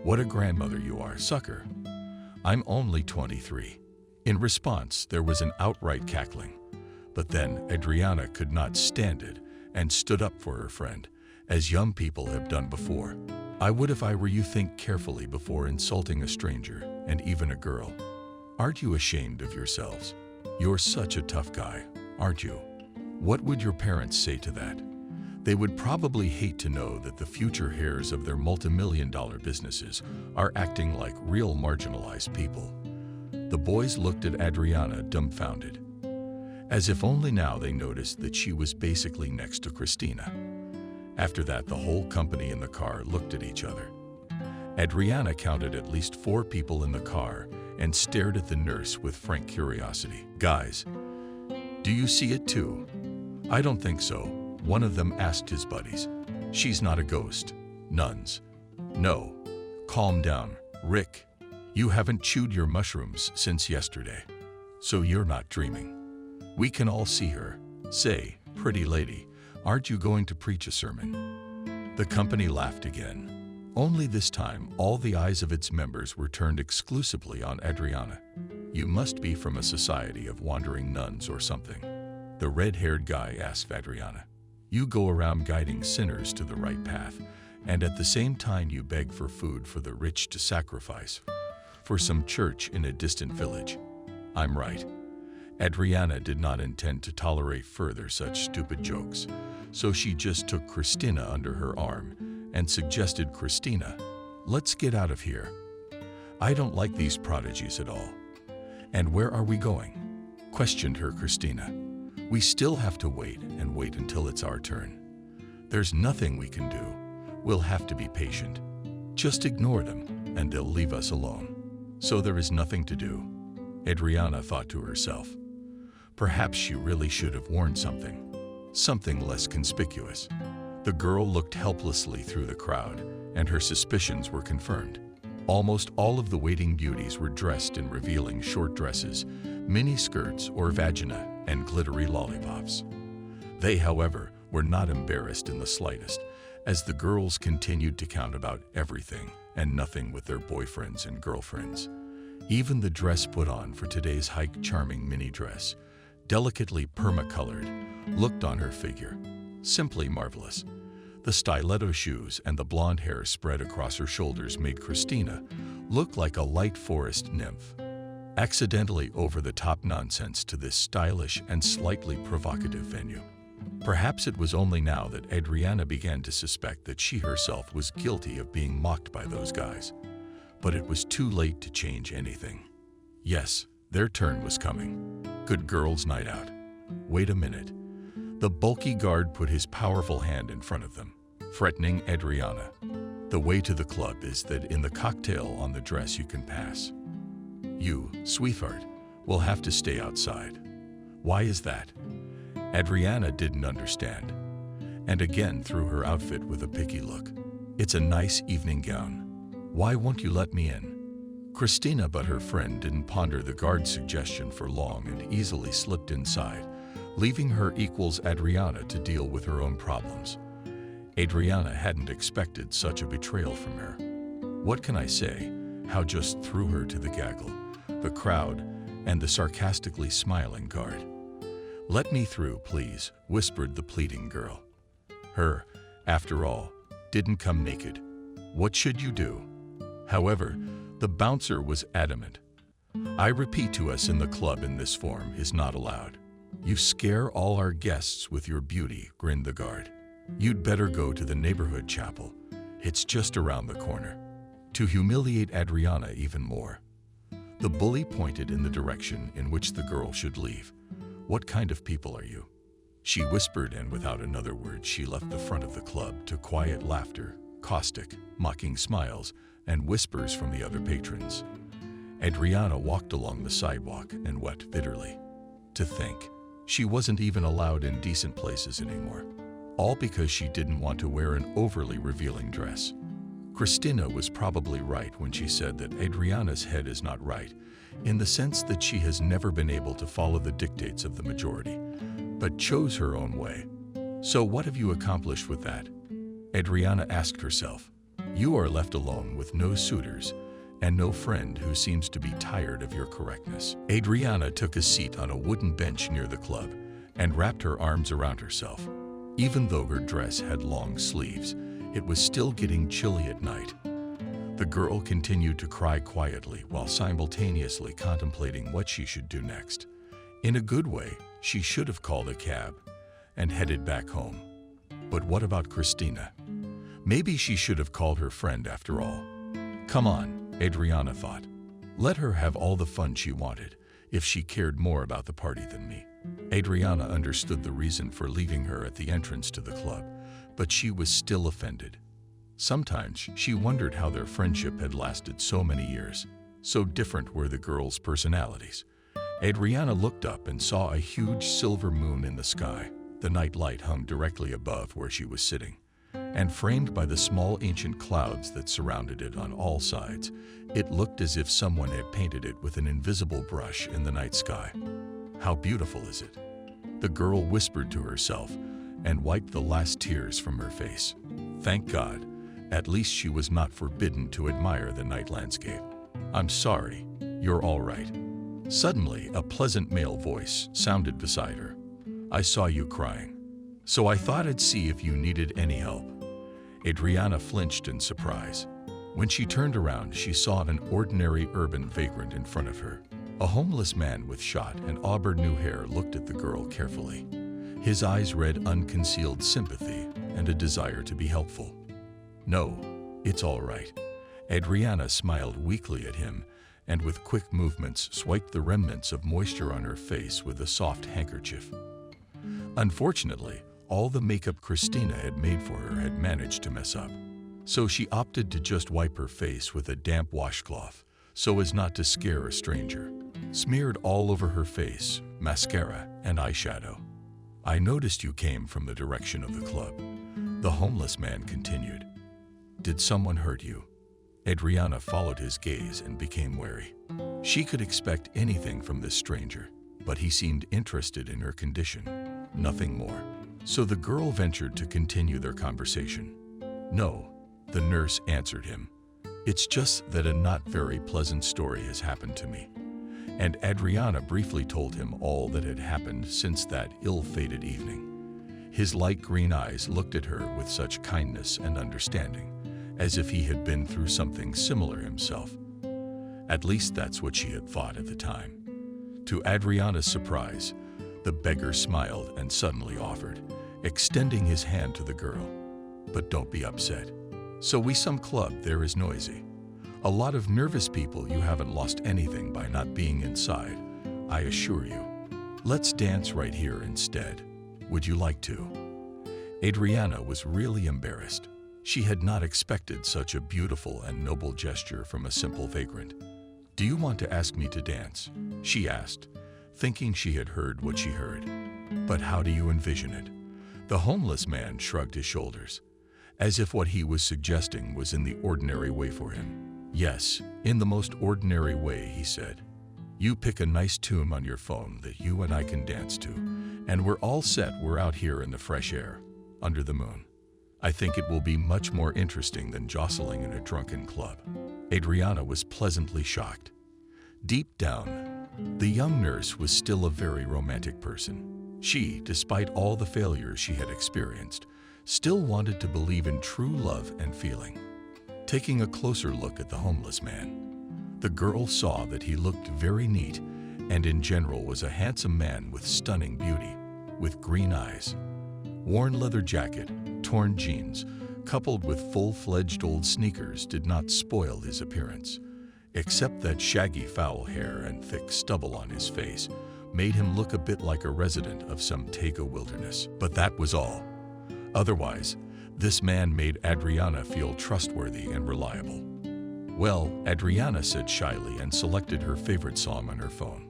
"What a grandmother you are, sucker. I'm only 23. In response, there was an outright cackling. But then Adriana could not stand it and stood up for her friend, as young people have done before. "I would if I were you. Think carefully before insulting a stranger, and even a girl. Aren't you ashamed of yourselves? You're such a tough guy, aren't you? What would your parents say to that? They would probably hate to know that the future heirs of their multi-million-dollar businesses are acting like real marginalized people." The boys looked at Adriana dumbfounded, as if only now they noticed that she was basically next to Christina. After that, the whole company in the car looked at each other. Adriana counted at least 4 people in the car and stared at the nurse with frank curiosity. "Guys, do you see it too?" "I don't think so," one of them asked his buddies. "She's not a ghost. Nuns." "No. Calm down, Rick. You haven't chewed your mushrooms since yesterday, so you're not dreaming. We can all see her. Say, pretty lady, aren't you going to preach a sermon?" The company laughed again. Only this time, all the eyes of its members were turned exclusively on Adriana. "You must be from a society of wandering nuns or something," the red-haired guy asked Adriana. "You go around guiding sinners to the right path, and at the same time you beg for food for the rich to sacrifice for some church in a distant village. I'm right." Adriana did not intend to tolerate further such stupid jokes, so she just took Christina under her arm and suggested, "Christina, let's get out of here. I don't like these prodigies at all." "And where are we going?" questioned her Christina. "We still have to wait and wait until it's our turn. There's nothing we can do. We'll have to be patient. Just ignore them and they'll leave us alone." So there is nothing to do, Adriana thought to herself. Perhaps she really should have worn something less conspicuous. The girl looked helplessly through the crowd, and her suspicions were confirmed. Almost all of the waiting beauties were dressed in revealing short dresses, mini skirts or vagina, and glittery lollipops. They, however, were not embarrassed in the slightest, as the girls continued to count about everything and nothing with their boyfriends and girlfriends. Even the dress put on for today's hike, charming mini dress, delicately perma-colored, looked on her figure simply marvelous. The stiletto shoes and the blonde hair spread across her shoulders made Christina look like a light forest nymph. Accidentally over-the-top nonsense to this stylish and slightly provocative venue. Perhaps it was only now that Adriana began to suspect that she herself was guilty of being mocked by those guys. But it was too late to change anything. Yes, their turn was coming. Good girls' night out. Wait a minute. The bulky guard put his powerful hand in front of them, threatening Adriana. The way to the club is that in the cocktail on the dress you can pass. You, sweetheart, will have to stay outside. Why is that? Adriana didn't understand, and again threw her outfit with a picky look. It's a nice evening gown. Why won't you let me in? Christina but her friend didn't ponder the guard's suggestion for long and easily slipped inside, leaving her equals Adriana to deal with her own problems. Adriana hadn't expected such a betrayal from her. What can I say? How just threw her to the gaggle, the crowd, and the sarcastically smiling guard. Let me through, please, whispered the pleading girl. Her, after all, didn't come naked. What should you do? However, the bouncer was adamant. I repeat to us in the club in this form is not allowed. You scare all our guests with your beauty, grinned the guard. You'd better go to the neighborhood chapel. It's just around the corner. To humiliate Adriana even more, the bully pointed in the direction in which the girl should leave. What kind of people are you? She whispered, and without another word she left the front of the club to quiet laughter, caustic, mocking smiles, and whispers from the other patrons. Adriana walked along the sidewalk and wept bitterly. To think, she wasn't even allowed in decent places anymore. All because she didn't want to wear an overly revealing dress. Christina was probably right when she said that Adriana's head is not right, in the sense that she has never been able to follow the dictates of the majority, but chose her own way. So what have you accomplished with that? Adriana asked herself. You are left alone with no suitors and no friend who seems to be tired of your correctness. Adriana took a seat on a wooden bench near the club and wrapped her arms around herself. Even though her dress had long sleeves, it was still getting chilly at night. The girl continued to cry quietly while simultaneously contemplating what she should do next. In a good way, she should have called a cab and headed back home. But what about Christina? Maybe she should have called her friend after all. Come on, Adriana thought. Let her have all the fun she wanted, if she cared more about the party than me. Adriana understood the reason for leaving her at the entrance to the club, but she was still offended. Sometimes she wondered how their friendship had lasted so many years. So different were the girls' personalities. Adriana looked up and saw a huge silver moon in the sky. The night light hung directly above where she was sitting, and framed by the small ancient clouds that surrounded it on all sides, it looked as if someone had painted it with an invisible brush in the night sky. How beautiful is it? The girl whispered to herself and wiped the last tears from her face. Thank God, at least she was not forbidden to admire the night landscape. I'm sorry, you're all right. Suddenly, a pleasant male voice sounded beside her. I saw you crying, so I thought I'd see if you needed any help. Adriana flinched in surprise. When she turned around, she saw an ordinary urban vagrant in front of her. A homeless man with short and auburn hair looked at the girl carefully. His eyes read unconcealed sympathy and a desire to be helpful. No, it's all right. Adriana smiled weakly at him and with quick movements swiped the remnants of moisture on her face with a soft handkerchief. Unfortunately, all the makeup Christina had made for her had managed to mess up. So she opted to just wipe her face with a damp washcloth so as not to scare a stranger. Smeared all over her face, mascara and eyeshadow. I noticed you came from the direction of the club. The homeless man continued. Did someone hurt you? Adriana followed his gaze and became wary. She could expect anything from this stranger, but he seemed interested in her condition, nothing more. So the girl ventured to continue their conversation. "No," the nurse answered him. "It's just that a not very pleasant story has happened to me." And Adriana briefly told him all that had happened since that ill-fated evening. His light green eyes looked at her with such kindness and understanding, as if he had been through something similar himself. At least that's what she had thought at the time. To Adriana's surprise, the beggar smiled and suddenly offered, extending his hand to the girl. "But don't be upset. So we some club there is noisy. A lot of nervous people. You haven't lost anything by not being inside, I assure you. Let's dance right here instead. Would you like to?" Adriana was really embarrassed. She had not expected such a beautiful and noble gesture from a simple vagrant. "Do you want to ask me to dance?" she asked, thinking she had heard what she heard. "But how do you envision it?" The homeless man shrugged his shoulders, as if what he was suggesting was in the ordinary way for him. "Yes, in the most ordinary way," he said. "You pick a nice tune on your phone that you and I can dance to, and we're all set. We're out here in the fresh air, under the moon. I think it will be much more interesting than jostling in a drunken club." Adriana was pleasantly shocked. Deep down, the young nurse was still a very romantic person. She, despite all the failures she had experienced, still wanted to believe in true love and feeling. Taking a closer look at the homeless man, the girl saw that he looked very neat and in general was a handsome man with stunning beauty, with green eyes. Worn leather jacket, torn jeans, coupled with full-fledged old sneakers did not spoil his appearance, except that shaggy foul hair and thick stubble on his face made him look a bit like a resident of some Tega wilderness. But that was all. Otherwise, this man made Adriana feel trustworthy and reliable. "Well," Adriana said shyly and selected her favorite song on her phone.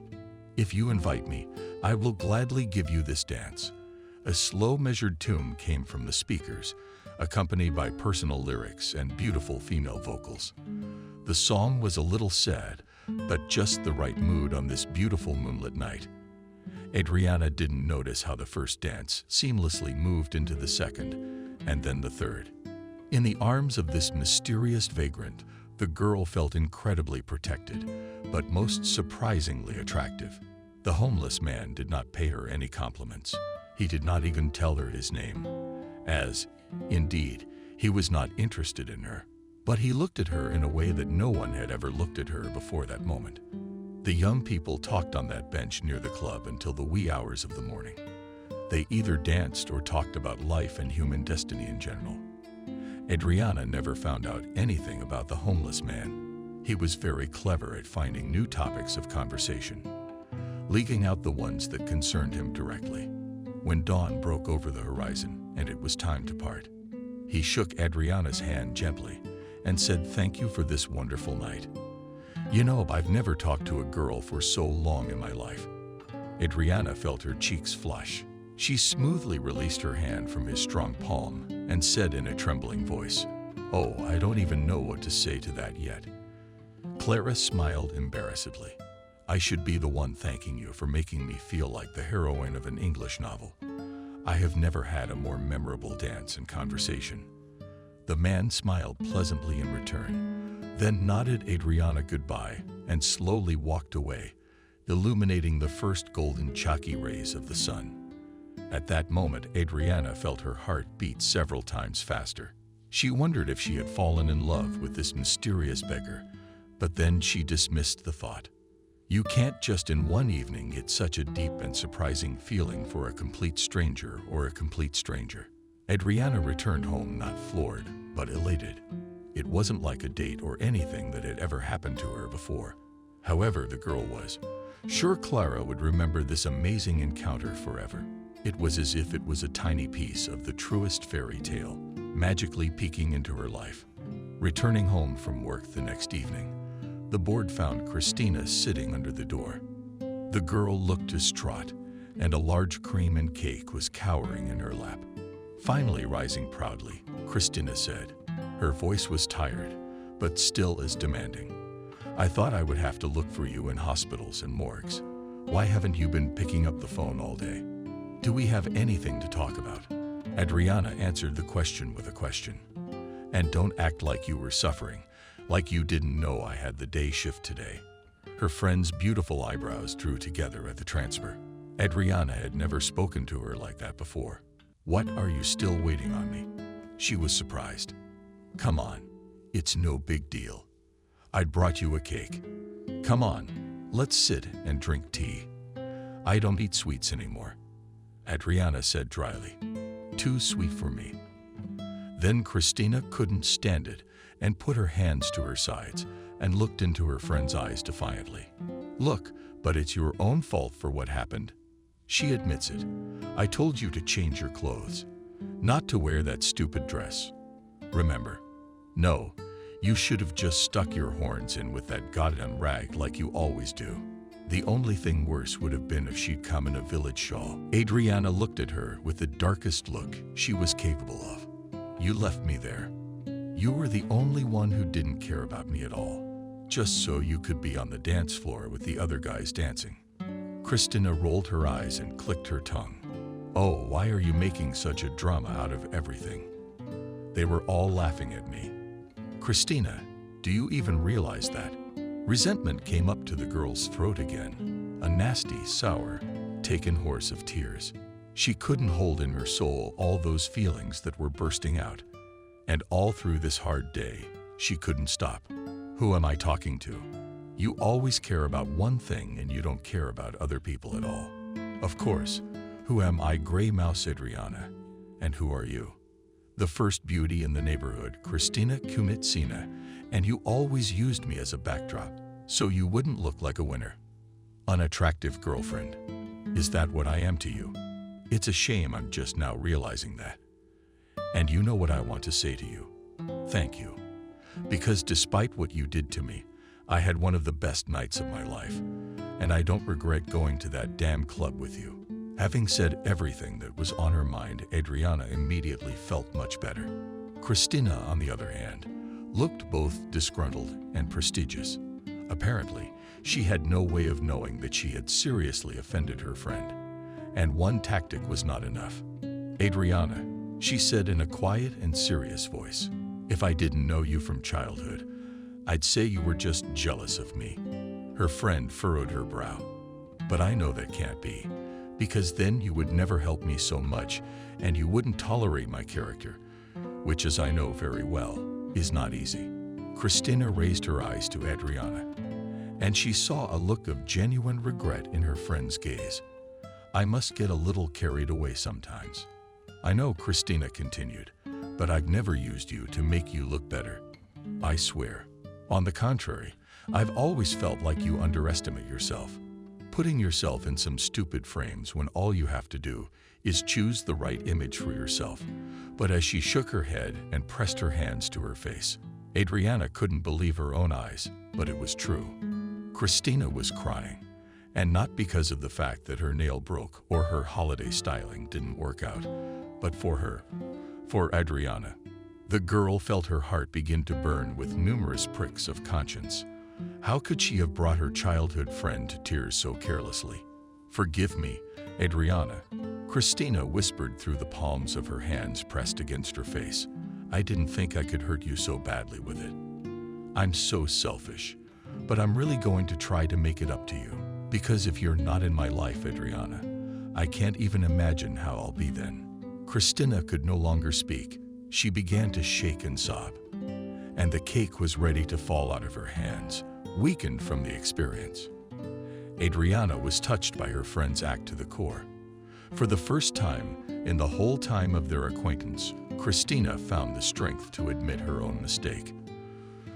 "If you invite me, I will gladly give you this dance." A slow measured tune came from the speakers, accompanied by personal lyrics and beautiful female vocals. The song was a little sad, but just the right mood on this beautiful moonlit night. Adriana didn't notice how the first dance seamlessly moved into the second, and then the third. In the arms of this mysterious vagrant, the girl felt incredibly protected, but most surprisingly attractive. The homeless man did not pay her any compliments. He did not even tell her his name, as, indeed, he was not interested in her. But he looked at her in a way that no one had ever looked at her before that moment. The young people talked on that bench near the club until the wee hours of the morning. They either danced or talked about life and human destiny in general. Adriana never found out anything about the homeless man. He was very clever at finding new topics of conversation, leaking out the ones that concerned him directly. When dawn broke over the horizon and it was time to part, he shook Adriana's hand gently and said, "Thank you for this wonderful night. You know, I've never talked to a girl for so long in my life." Adriana felt her cheeks flush. She smoothly released her hand from his strong palm and said in a trembling voice, "Oh, I don't even know what to say to that yet." Clara smiled embarrassedly. "I should be the one thanking you for making me feel like the heroine of an English novel. I have never had a more memorable dance and conversation." The man smiled pleasantly in return, then nodded Adriana goodbye and slowly walked away, illuminating the first golden chalky rays of the sun. At that moment, Adriana felt her heart beat several times faster. She wondered if she had fallen in love with this mysterious beggar, but then she dismissed the thought. You can't just in one evening get such a deep and surprising feeling for a complete stranger or a complete stranger. Adriana returned home not floored, but elated. It wasn't like a date or anything that had ever happened to her before. However, the girl was sure Clara would remember this amazing encounter forever. It was as if it was a tiny piece of the truest fairy tale, magically peeking into her life. Returning home from work the next evening, the board found Christina sitting under the door. The girl looked distraught, and a large cream and cake was cowering in her lap. Finally rising proudly, Christina said. Her voice was tired, but still as demanding. I thought I would have to look for you in hospitals and morgues. Why haven't you been picking up the phone all day? Do we have anything to talk about? Adriana answered the question with a question. And don't act like you were suffering, like you didn't know I had the day shift today. Her friend's beautiful eyebrows drew together at the transfer. Adriana had never spoken to her like that before. What, are you still waiting on me? She was surprised. Come on, it's no big deal. I'd brought you a cake. Come on, let's sit and drink tea. I don't eat sweets anymore, Adriana said dryly. Too sweet for me. Then Christina couldn't stand it and put her hands to her sides and looked into her friend's eyes defiantly. Look, but it's your own fault for what happened. She admits it. I told you to change your clothes, not to wear that stupid dress. Remember? No, you should have just stuck your horns in with that goddamn rag like you always do. The only thing worse would have been if she'd come in a village shawl. Adriana looked at her with the darkest look she was capable of. You left me there. You were the only one who didn't care about me at all, just so you could be on the dance floor with the other guys dancing. Christina rolled her eyes and clicked her tongue. Oh, why are you making such a drama out of everything? They were all laughing at me. Christina, do you even realize that? Resentment came up to the girl's throat again, a nasty, sour, taken horse of tears. She couldn't hold in her soul all those feelings that were bursting out. And all through this hard day, she couldn't stop. Who am I talking to? You always care about one thing and you don't care about other people at all. Of course, who am I, Gray Mouse Adriana? And who are you? The first beauty in the neighborhood, Christina Kumitsina, and you always used me as a backdrop, so you wouldn't look like a winner. Unattractive girlfriend. Is that what I am to you? It's a shame I'm just now realizing that. And you know what I want to say to you. Thank you. Because despite what you did to me, I had one of the best nights of my life, and I don't regret going to that damn club with you. Having said everything that was on her mind, Adriana immediately felt much better. Christina, on the other hand, looked both disgruntled and prestigious. Apparently, she had no way of knowing that she had seriously offended her friend. And one tactic was not enough. Adriana, she said in a quiet and serious voice, if I didn't know you from childhood, I'd say you were just jealous of me. Her friend furrowed her brow. But I know that can't be, because then you would never help me so much and you wouldn't tolerate my character, which, as I know very well, is not easy. Christina raised her eyes to Adriana, and she saw a look of genuine regret in her friend's gaze. I must get a little carried away sometimes. I know, Christina continued, but I've never used you to make you look better. I swear. On the contrary, I've always felt like you underestimate yourself, putting yourself in some stupid frames when all you have to do is choose the right image for yourself. But as she shook her head and pressed her hands to her face, Adriana couldn't believe her own eyes, but it was true. Christina was crying, and not because of the fact that her nail broke or her holiday styling didn't work out, but for her, for Adriana. The girl felt her heart begin to burn with numerous pricks of conscience. How could she have brought her childhood friend to tears so carelessly? Forgive me, Adriana, Christina whispered through the palms of her hands pressed against her face. I didn't think I could hurt you so badly with it. I'm so selfish, but I'm really going to try to make it up to you. Because if you're not in my life, Adriana, I can't even imagine how I'll be then. Christina could no longer speak. She began to shake and sob, and the cake was ready to fall out of her hands, weakened from the experience. Adriana was touched by her friend's act to the core. For the first time in the whole time of their acquaintance, Christina found the strength to admit her own mistake.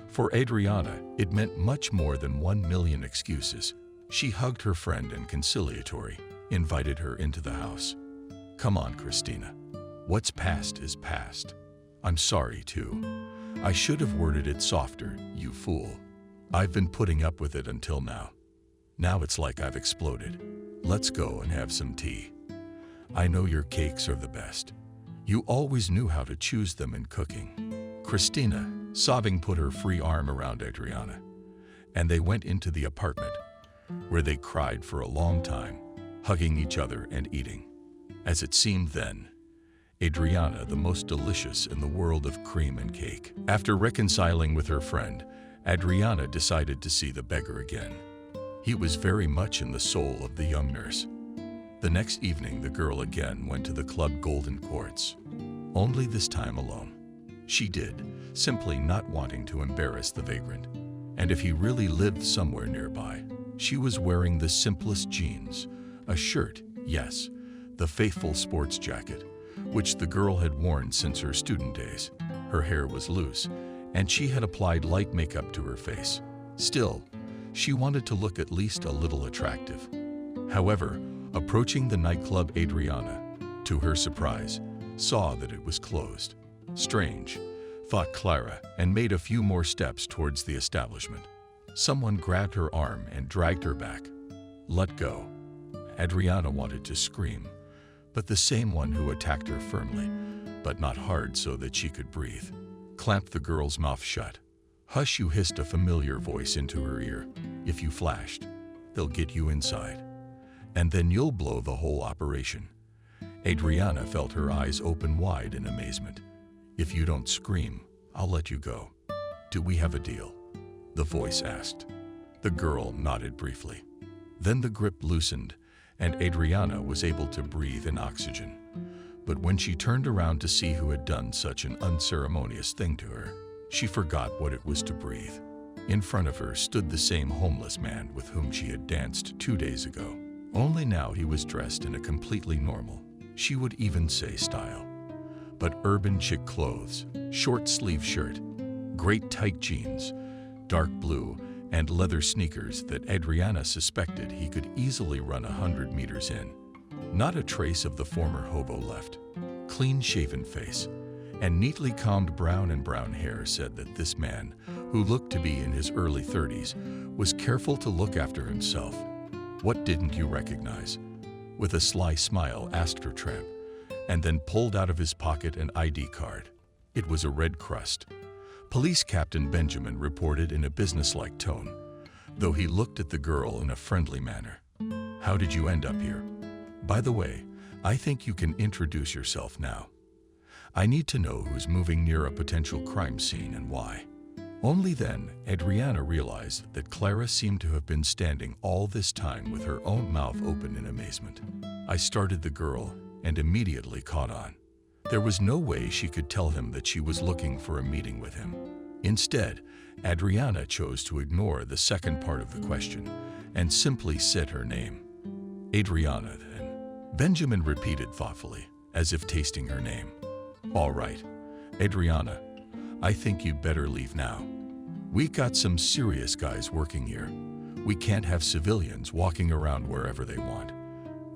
For Adriana, it meant much more than 1,000,000 excuses. She hugged her friend and conciliatory, invited her into the house. Come on, Christina. What's past is past. I'm sorry, too. I should have worded it softer, you fool. I've been putting up with it until now. Now it's like I've exploded. Let's go and have some tea. I know your cakes are the best. You always knew how to choose them in cooking. Christina, Sobbing put her free arm around Adriana, and they went into the apartment, where they cried for a long time, hugging each other and eating. As it seemed then, Adriana the most delicious in the world of cream and cake. After reconciling with her friend, Adriana decided to see the beggar again. He was very much in the soul of the young nurse. The next evening, the girl again went to the club Golden Quartz, only this time alone. She did, simply not wanting to embarrass the vagrant. And if he really lived somewhere nearby, she was wearing the simplest jeans, a shirt, yes, the faithful sports jacket, which the girl had worn since her student days. Her hair was loose, and she had applied light makeup to her face. Still, she wanted to look at least a little attractive. However, approaching the nightclub, Adriana, to her surprise, saw that it was closed. Strange, thought Clara, and made a few more steps towards the establishment. Someone grabbed her arm and dragged her back. Let go. Adriana wanted to scream, but the same one who attacked her firmly, but not hard so that she could breathe, clamped the girl's mouth shut. Hush, you, hissed a familiar voice into her ear. If you flashed, they'll get you inside, and then you'll blow the whole operation. Adriana felt her eyes open wide in amazement. If you don't scream, I'll let you go. Do we have a deal? The voice asked. The girl nodded briefly. Then the grip loosened, and Adriana was able to breathe in oxygen. But when she turned around to see who had done such an unceremonious thing to her, she forgot what it was to breathe. In front of her stood the same homeless man with whom she had danced 2 days ago. Only now he was dressed in a completely normal, she would even say style, but urban chic clothes, short sleeve shirt, great tight jeans, dark blue, and leather sneakers that Adriana suspected he could easily run 100 meters in. Not a trace of the former hobo left. Clean-shaven face and neatly combed brown hair said that this man, who looked to be in his early 30s, was careful to look after himself. What didn't you recognize? With a sly smile asked her tramp, and then pulled out of his pocket an ID card. It was a red crust. Police Captain Benjamin reported in a businesslike tone, though he looked at the girl in a friendly manner. How did you end up here? By the way, I think you can introduce yourself now. I need to know who's moving near a potential crime scene and why. Only then, Adriana realized that Clara seemed to have been standing all this time with her own mouth open in amazement. I started the girl and immediately caught on. There was no way she could tell him that she was looking for a meeting with him. Instead, Adriana chose to ignore the second part of the question and simply said her name. Adriana, then. Benjamin repeated thoughtfully, as if tasting her name. All right, Adriana, I think you'd better leave now. We got some serious guys working here. We can't have civilians walking around wherever they want.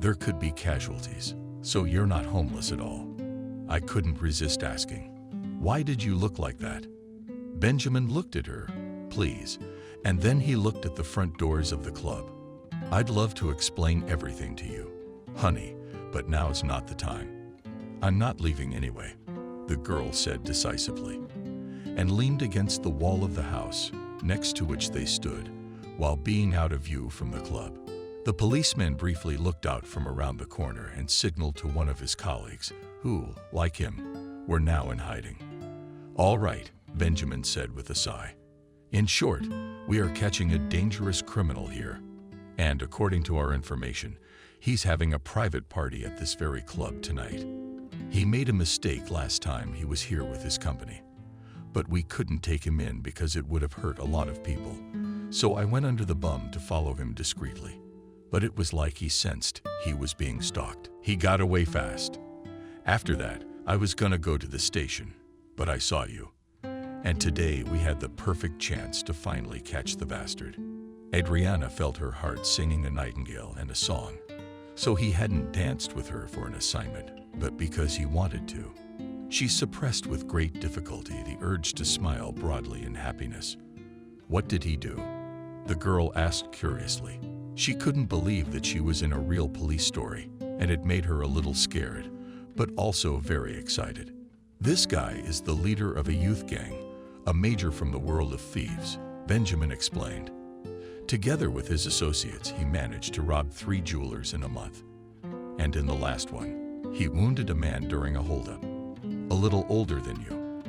There could be casualties, so you're not homeless at all. I couldn't resist asking, why did you look like that? Benjamin looked at her, please, and then he looked at the front doors of the club. I'd love to explain everything to you, honey, but now's not the time. I'm not leaving anyway, the girl said decisively, and leaned against the wall of the house, next to which they stood, while being out of view from the club. The policeman briefly looked out from around the corner and signaled to one of his colleagues, who, like him, were now in hiding. All right, Benjamin said with a sigh. In short, we are catching a dangerous criminal here, and according to our information, he's having a private party at this very club tonight. He made a mistake last time he was here with his company, but we couldn't take him in because it would have hurt a lot of people, so I went under the bum to follow him discreetly. But it was like he sensed he was being stalked. He got away fast. After that, I was gonna go to the station, but I saw you. And today we had the perfect chance to finally catch the bastard. Adriana felt her heart singing a nightingale and a song. So he hadn't danced with her for an assignment, but because he wanted to. She suppressed with great difficulty the urge to smile broadly in happiness. What did he do? The girl asked curiously. She couldn't believe that she was in a real police story, and it made her a little scared, but also very excited. This guy is the leader of a youth gang, a major from the world of thieves, Benjamin explained. Together with his associates, he managed to rob 3 jewelers in a month. And in the last one, he wounded a man during a holdup, a little older than you.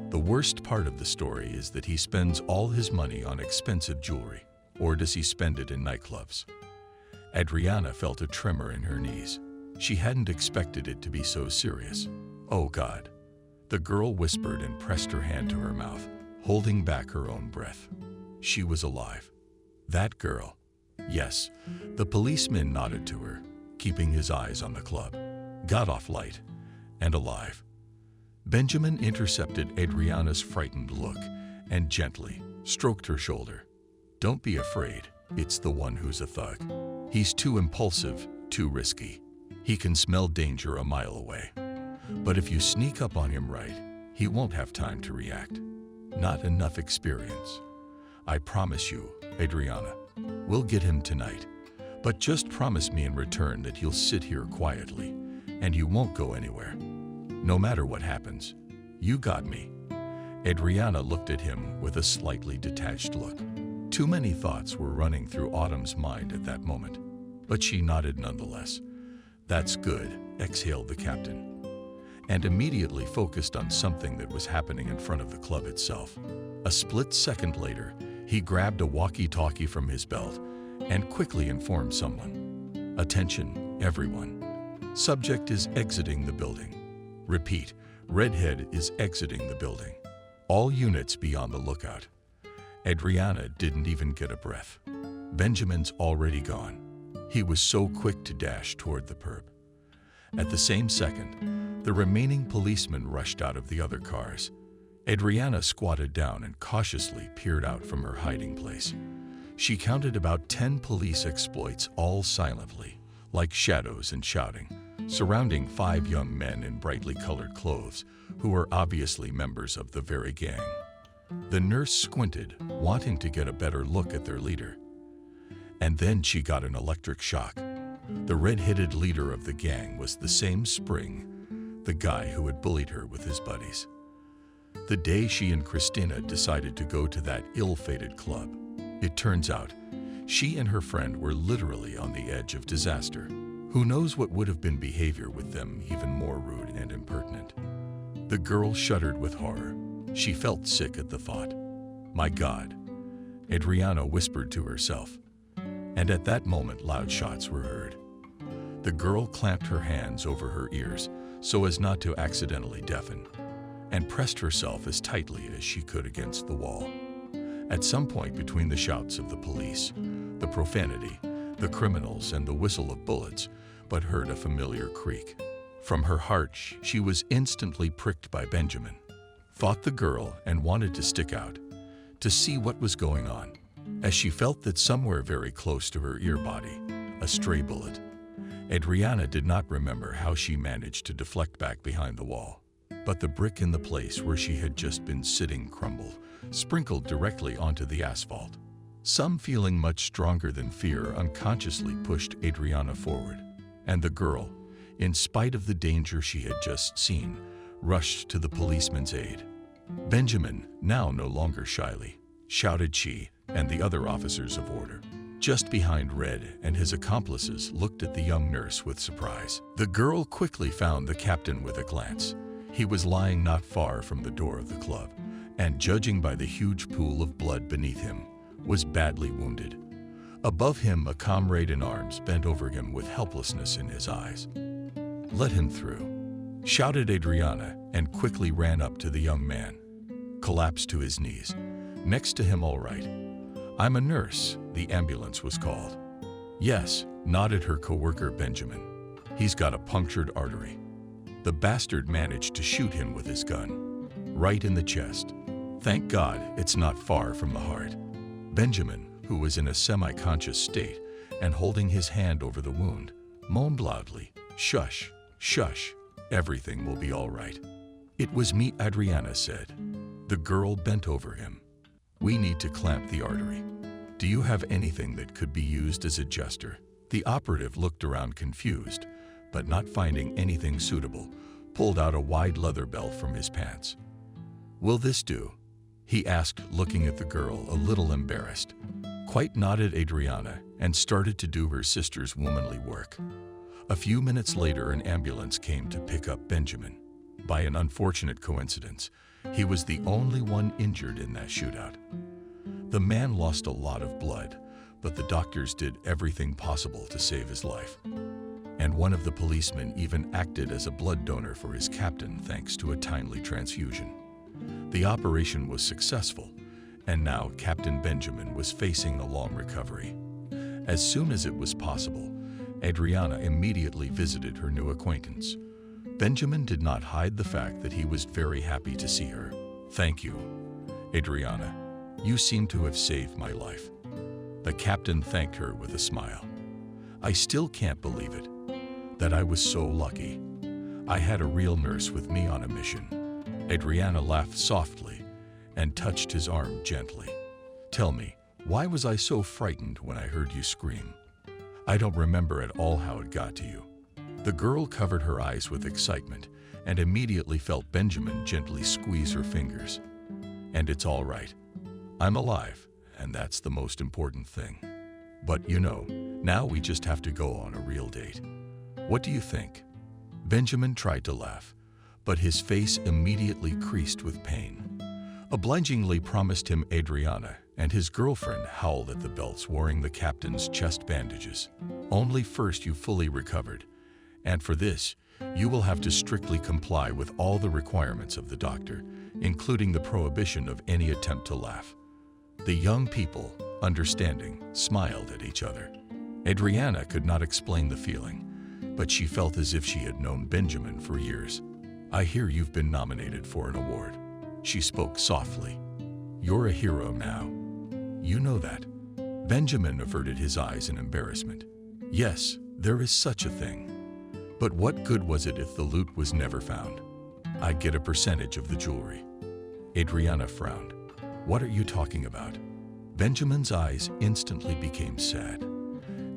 The worst part of the story is that he spends all his money on expensive jewelry, or does he spend it in nightclubs? Adriana felt a tremor in her knees. She hadn't expected it to be so serious. Oh God. The girl whispered and pressed her hand to her mouth, holding back her own breath. She was alive. That girl. Yes, the policeman nodded to her, keeping his eyes on the club. Got off light and alive. Benjamin intercepted Adriana's frightened look and gently stroked her shoulder. Don't be afraid, it's the one who's a thug. He's too impulsive, too risky. He can smell danger a mile away. But if you sneak up on him right, he won't have time to react. Not enough experience. I promise you, Adriana, we'll get him tonight. But just promise me in return that you'll sit here quietly and you won't go anywhere. No matter what happens, you got me. Adriana looked at him with a slightly detached look. Too many thoughts were running through Autumn's mind at that moment, but she nodded nonetheless. That's good, exhaled the captain, and immediately focused on something that was happening in front of the club itself. A split second later, he grabbed a walkie-talkie from his belt and quickly informed someone. Attention, everyone. Subject is exiting the building. Repeat, redhead is exiting the building. All units be on the lookout. Adriana didn't even get a breath. Benjamin's already gone. He was so quick to dash toward the perp. At the same second, the remaining policemen rushed out of the other cars. Adriana squatted down and cautiously peered out from her hiding place. She counted about 10 police exploits, all silently, like shadows and shouting, surrounding 5 young men in brightly colored clothes who were obviously members of the very gang. The nurse squinted, wanting to get a better look at their leader. And then she got an electric shock. The red-headed leader of the gang was the same Spring, the guy who had bullied her with his buddies. The day she and Christina decided to go to that ill-fated club, it turns out she and her friend were literally on the edge of disaster. Who knows what would have been behavior with them even more rude and impertinent. The girl shuddered with horror. She felt sick at the thought. My God, Adriana whispered to herself. And at that moment, loud shots were heard. The girl clamped her hands over her ears so as not to accidentally deafen, and pressed herself as tightly as she could against the wall. At some point between the shouts of the police, the profanity, the criminals, and the whistle of bullets, but heard a familiar creak. From her heart, she was instantly pricked by Benjamin, thought the girl, and wanted to stick out, to see what was going on, as she felt that somewhere very close to her ear body, a stray bullet. Adriana did not remember how she managed to deflect back behind the wall, but the brick in the place where she had just been sitting crumbled, sprinkled directly onto the asphalt. Some feeling much stronger than fear unconsciously pushed Adriana forward, and the girl, in spite of the danger she had just seen, rushed to the policeman's aid. Benjamin, now no longer shyly, shouted she and the other officers of order. Just behind Red and his accomplices looked at the young nurse with surprise. The girl quickly found the captain with a glance. He was lying not far from the door of the club, and judging by the huge pool of blood beneath him, was badly wounded. Above him, a comrade in arms bent over him with helplessness in his eyes. Let him through, shouted Adriana, and quickly ran up to the young man. Collapsed to his knees. Next to him, all right. I'm a nurse, the ambulance was called. Yes, nodded her coworker Benjamin. He's got a punctured artery. The bastard managed to shoot him with his gun, right in the chest. Thank God it's not far from the heart. Benjamin, who was in a semi-conscious state and holding his hand over the wound, moaned loudly, Shush, shush, everything will be all right. It was me, Adriana said. The girl bent over him. We need to clamp the artery. Do you have anything that could be used as a gesture? The operative looked around confused, but not finding anything suitable, pulled out a wide leather belt from his pants. Will this do? he asked, looking at the girl, a little embarrassed. Quite, nodded Adriana, and started to do her sister's womanly work. A few minutes later, an ambulance came to pick up Benjamin. By an unfortunate coincidence, he was the only one injured in that shootout. The man lost a lot of blood, but the doctors did everything possible to save his life. And one of the policemen even acted as a blood donor for his captain thanks to a timely transfusion. The operation was successful, and now Captain Benjamin was facing a long recovery. As soon as it was possible, Adriana immediately visited her new acquaintance. Benjamin did not hide the fact that he was very happy to see her. "Thank you, Adriana. You seem to have saved my life." The captain thanked her with a smile. "I still can't believe it, that I was so lucky. I had a real nurse with me on a mission." Adriana laughed softly and touched his arm gently. "Tell me, why was I so frightened when I heard you scream? I don't remember at all how it got to you." The girl covered her eyes with excitement and immediately felt Benjamin gently squeeze her fingers. "And it's all right. I'm alive, and that's the most important thing. But you know, now we just have to go on a real date. What do you think?" Benjamin tried to laugh, but his face immediately creased with pain. Obligingly promised him Adriana, and his girlfriend howled at the belts wearing the captain's chest bandages. "Only first you fully recovered, and for this, you will have to strictly comply with all the requirements of the doctor, including the prohibition of any attempt to laugh." The young people, understanding, smiled at each other. Adriana could not explain the feeling, but she felt as if she had known Benjamin for years. "I hear you've been nominated for an award," she spoke softly. "You're a hero now. You know that?" Benjamin averted his eyes in embarrassment. "Yes, there is such a thing. But what good was it if the loot was never found? I'd get a percentage of the jewelry." Adriana frowned. "What are you talking about?" Benjamin's eyes instantly became sad,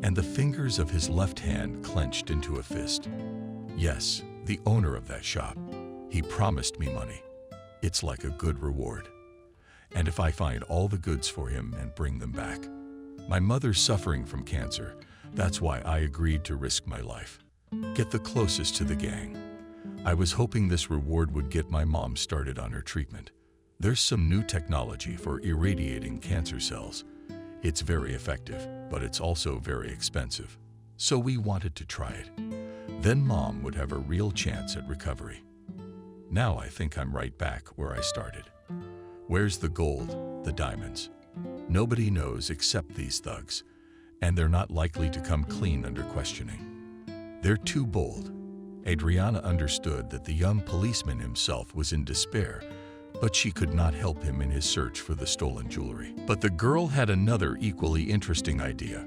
and the fingers of his left hand clenched into a fist. "Yes, the owner of that shop. He promised me money. It's like a good reward. And if I find all the goods for him and bring them back. My mother's suffering from cancer. That's why I agreed to risk my life. Get the closest to the gang. I was hoping this reward would get my mom started on her treatment. There's some new technology for irradiating cancer cells. It's very effective, but it's also very expensive. So we wanted to try it. Then Mom would have a real chance at recovery. Now I think I'm right back where I started. Where's the gold, the diamonds? Nobody knows except these thugs, and they're not likely to come clean under questioning. They're too bold." Adriana understood that the young policeman himself was in despair, but she could not help him in his search for the stolen jewelry. But the girl had another equally interesting idea,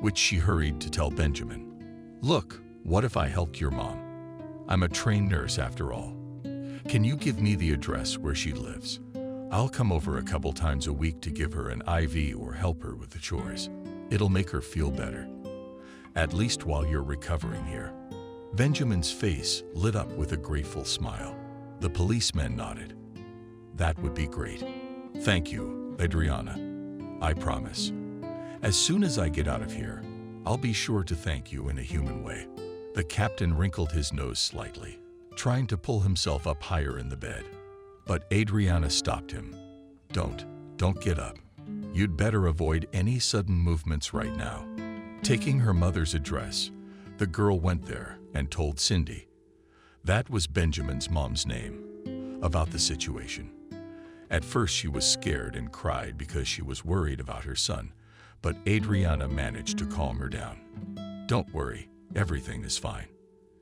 which she hurried to tell Benjamin. "Look, what if I helped your mom? I'm a trained nurse after all. Can you give me the address where she lives? I'll come over a couple times a week to give her an IV or help her with the chores. It'll make her feel better. At least while you're recovering here." Benjamin's face lit up with a grateful smile. The policeman nodded. "That would be great. Thank you, Adriana. I promise. As soon as I get out of here, I'll be sure to thank you in a human way." The captain wrinkled his nose slightly, trying to pull himself up higher in the bed. But Adriana stopped him. Don't get up. You'd better avoid any sudden movements right now." Taking her mother's address, the girl went there and told Cindy. That was Benjamin's mom's name, about the situation. At first she was scared and cried because she was worried about her son, but Adriana managed to calm her down. "Don't worry, everything is fine.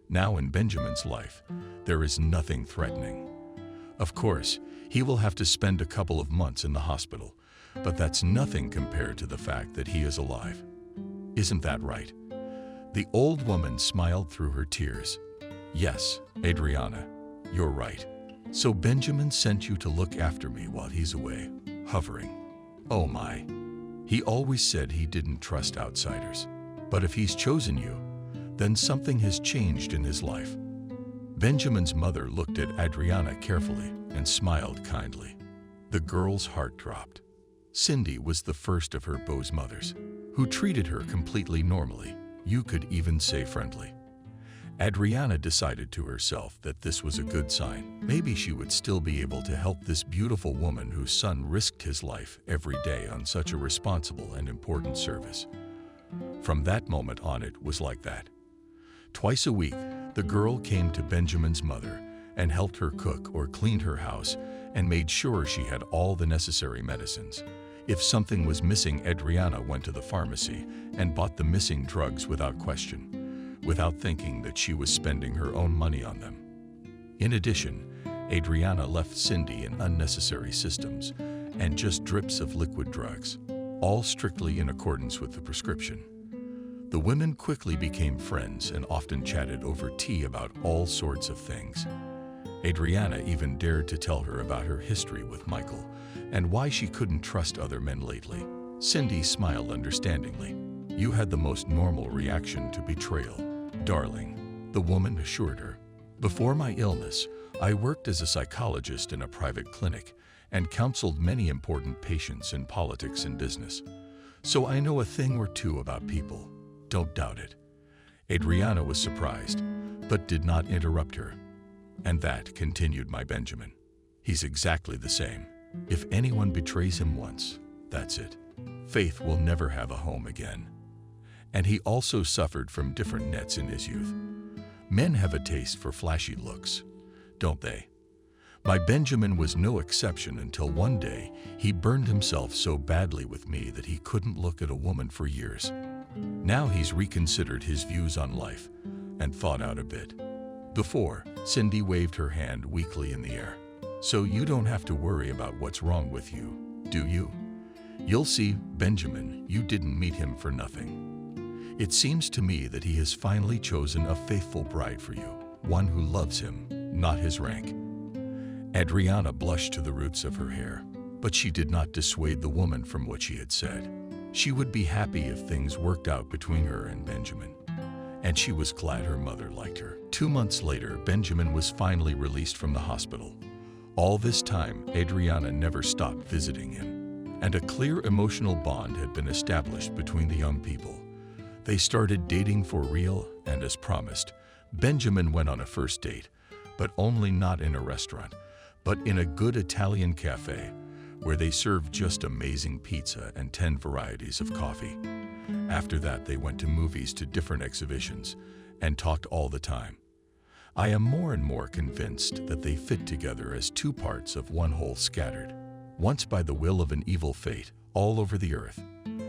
Now in Benjamin's life, there is nothing threatening. Of course, he will have to spend a couple of months in the hospital, but that's nothing compared to the fact that he is alive. Isn't that right?" The old woman smiled through her tears. "Yes, Adriana, you're right. So Benjamin sent you to look after me while he's away, hovering. Oh my. He always said he didn't trust outsiders. But if he's chosen you, then something has changed in his life." Benjamin's mother looked at Adriana carefully and smiled kindly. The girl's heart dropped. Cindy was the first of her beau's mothers, who treated her completely normally, you could even say friendly. Adriana decided to herself that this was a good sign. Maybe she would still be able to help this beautiful woman whose son risked his life every day on such a responsible and important service. From that moment on, it was like that. Twice a week, the girl came to Benjamin's mother and helped her cook or cleaned her house and made sure she had all the necessary medicines. If something was missing, Adriana went to the pharmacy and bought the missing drugs without question, without thinking that she was spending her own money on them. In addition, Adriana left Cindy in unnecessary systems and just drips of liquid drugs, all strictly in accordance with the prescription. The women quickly became friends and often chatted over tea about all sorts of things. Adriana even dared to tell her about her history with Michael and why she couldn't trust other men lately. Cindy smiled understandingly. "You had the most normal reaction to betrayal, darling," the woman assured her. "Before my illness, I worked as a psychologist in a private clinic and counseled many important patients in politics and business. So I know a thing or two about people. Don't doubt it." Adriana was surprised, but did not interrupt her. "And that," continued my Benjamin, "he's exactly the same. If anyone betrays him once, that's it. Faith will never have a home again." And he also suffered from different nets in his youth. Men have a taste for flashy looks, don't they? My Benjamin was no exception until one day he burned himself so badly with me that he couldn't look at a woman for years. Now he's reconsidered his views on life and thought out a bit. Before, Cindy waved her hand weakly in the air. "So you don't have to worry about what's wrong with you, do you? You'll see, Benjamin, you didn't meet him for nothing. It seems to me that he has finally chosen a faithful bride for you, one who loves him, not his rank." Adriana blushed to the roots of her hair, but she did not dissuade the woman from what she had said. She would be happy if things worked out between her and Benjamin, and she was glad her mother liked her. 2 months later, Benjamin was finally released from the hospital. All this time, Adriana never stopped visiting him, and a clear emotional bond had been established between the young people. They started dating for real, and as promised, Benjamin went on a first date, but only not in a restaurant, but in a good Italian cafe, where they served just amazing pizza and 10 varieties of coffee. After that, they went to movies, to different exhibitions, and talked all the time. I am more and more convinced that they fit together as two parts of one whole scattered, once by the will of an evil fate, all over the earth.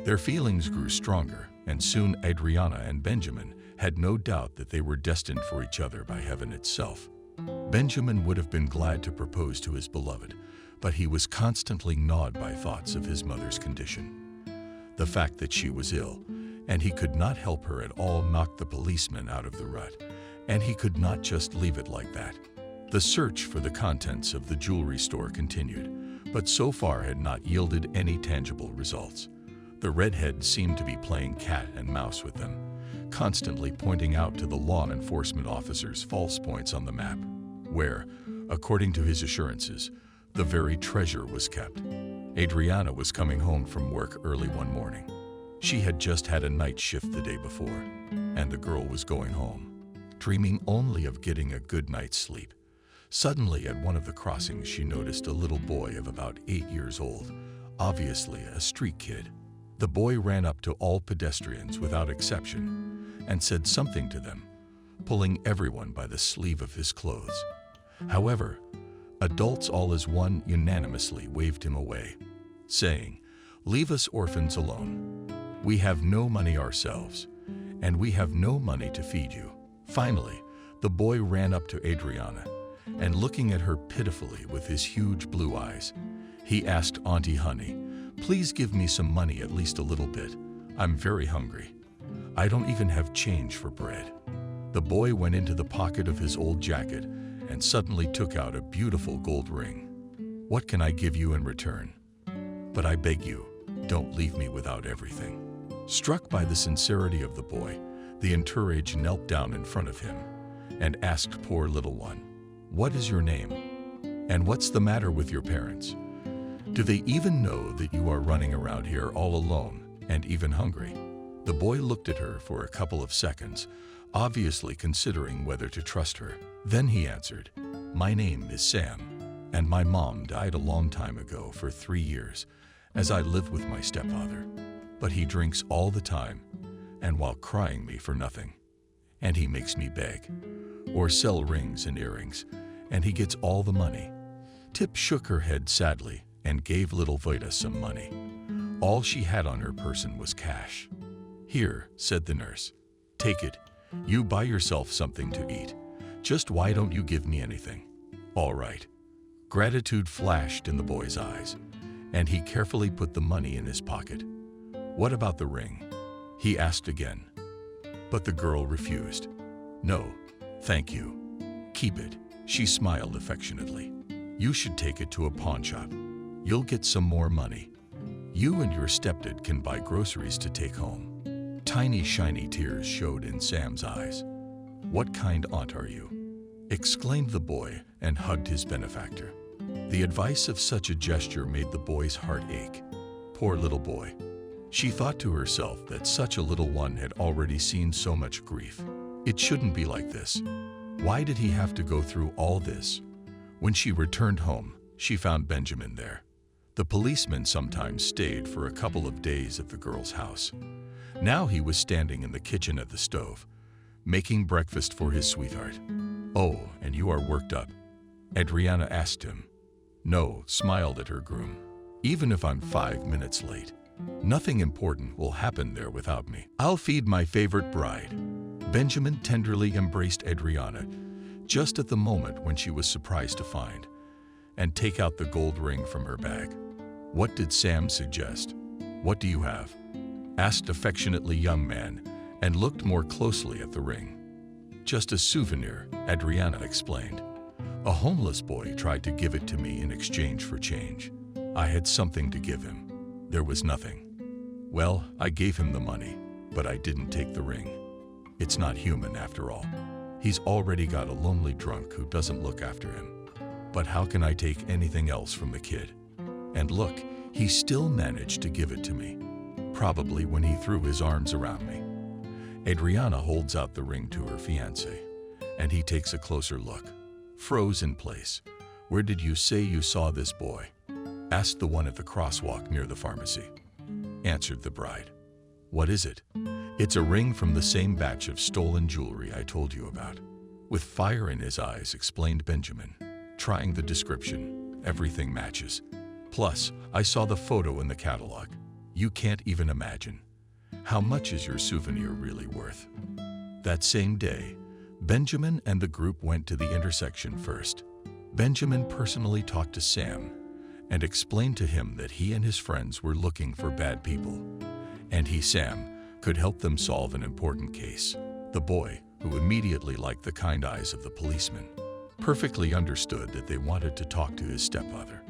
Their feelings grew stronger, and soon Adriana and Benjamin had no doubt that they were destined for each other by heaven itself. Benjamin would have been glad to propose to his beloved, but he was constantly gnawed by thoughts of his mother's condition. The fact that she was ill, and he could not help her at all, knocked the policeman out of the rut, and he could not just leave it like that. The search for the contents of the jewelry store continued, but so far had not yielded any tangible results. The redhead seemed to be playing cat and mouse with them, constantly pointing out to the law enforcement officers false points on the map, where, according to his assurances, the very treasure was kept. Adriana was coming home from work early one morning. She had just had a night shift the day before, and the girl was going home, dreaming only of getting a good night's sleep. Suddenly, at one of the crossings, she noticed a little boy of about 8 years old, obviously a street kid. The boy ran up to all pedestrians without exception and said something to them, pulling everyone by the sleeve of his clothes. However, adults all as one unanimously waved him away, saying, "Leave us orphans alone. We have no money ourselves, and we have no money to feed you." Finally, the boy ran up to Adriana, and looking at her pitifully with his huge blue eyes, he asked, "Auntie Honey, please give me some money, at least a little bit. I'm very hungry. I don't even have change for bread." The boy went into the pocket of his old jacket and suddenly took out a beautiful gold ring. "What can I give you in return? But I beg you, don't leave me without everything." Struck by the sincerity of the boy, the entourage knelt down in front of him and asked poor little one, "What is your name? And what's the matter with your parents?" Do they even know that you are running around here all alone and even hungry?" The boy looked at her for a couple of seconds, obviously considering whether to trust her. Then he answered, "My name is Sam, and my mom died a long time ago for 3 years, as I live with my stepfather. But he drinks all the time, and while crying me for nothing. And he makes me beg, or sell rings and earrings, and he gets all the money." Tip shook her head sadly and gave little Vida some money. All she had on her person was cash. "Here," said the nurse. "Take it. You buy yourself something to eat. Just why don't you give me anything?" "All right." Gratitude flashed in the boy's eyes, and he carefully put the money in his pocket. "What about the ring?" he asked again. But the girl refused. "No, thank you. Keep it." She smiled affectionately. "You should take it to a pawn shop. You'll get some more money. You and your stepdad can buy groceries to take home." Tiny shiny tears showed in Sam's eyes. "What kind aunt are you?" exclaimed the boy and hugged his benefactor. The advice of such a gesture made the boy's heart ache. Poor little boy. She thought to herself that such a little one had already seen so much grief. It shouldn't be like this. Why did he have to go through all this? When she returned home, she found Benjamin there. The policeman sometimes stayed for a couple of days at the girl's house. Now he was standing in the kitchen at the stove, making breakfast for his sweetheart. "Oh, and you are worked up?" Adriana asked him. "No," smiled at her groom. "Even if I'm 5 minutes late, nothing important will happen there without me. I'll feed my favorite bride." Benjamin tenderly embraced Adriana just at the moment when she was surprised to find and take out the gold ring from her bag. "What did Sam suggest?" "What do you have?" asked affectionately young man and looked more closely at the ring. "Just a souvenir," Adriana explained. "A homeless boy tried to give it to me in exchange for change. I had something to give him. There was nothing. Well, I gave him the money, but I didn't take the ring. It's not human after all. He's already got a lonely drunk who doesn't look after him. But how can I take anything else from the kid? And look, he still managed to give it to me. Probably when he threw his arms around me." Adriana holds out the ring to her fiancé, and he takes a closer look. Froze in place. "Where did you say you saw this boy?" asked the one at the crosswalk near the pharmacy. Answered the bride. "What is it?" "It's a ring from the same batch of stolen jewelry I told you about." With fire in his eyes, explained Benjamin. Trying the description, everything matches. Plus, I saw the photo in the catalog. You can't even imagine. How much is your souvenir really worth? That same day, Benjamin and the group went to the intersection first. Benjamin personally talked to Sam and explained to him that he and his friends were looking for bad people, and he, Sam, could help them solve an important case. The boy, who immediately liked the kind eyes of the policeman, perfectly understood that they wanted to talk to his stepfather.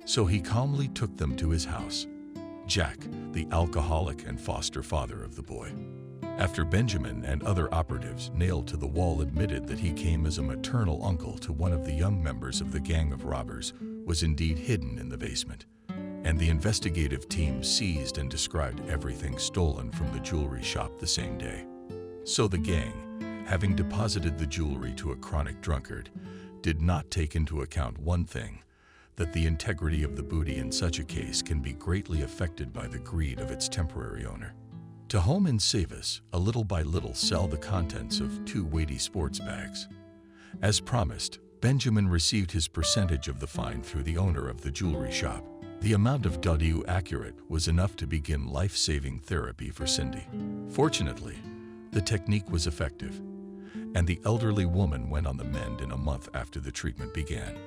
So he calmly took them to his house. Jack, the alcoholic and foster father of the boy. After Benjamin and other operatives nailed to the wall admitted that he came as a maternal uncle to one of the young members of the gang of robbers, was indeed hidden in the basement, and the investigative team seized and described everything stolen from the jewelry shop the same day. So the gang, having deposited the jewelry to a chronic drunkard, did not take into account one thing, that the integrity of the booty in such a case can be greatly affected by the greed of its temporary owner. To home and save us, a little by little sell the contents of 2 weighty sports bags. As promised, Benjamin received his percentage of the fine through the owner of the jewelry shop. The amount of W accurate was enough to begin life-saving therapy for Cindy. Fortunately, the technique was effective, and the elderly woman went on the mend in a month after the treatment began.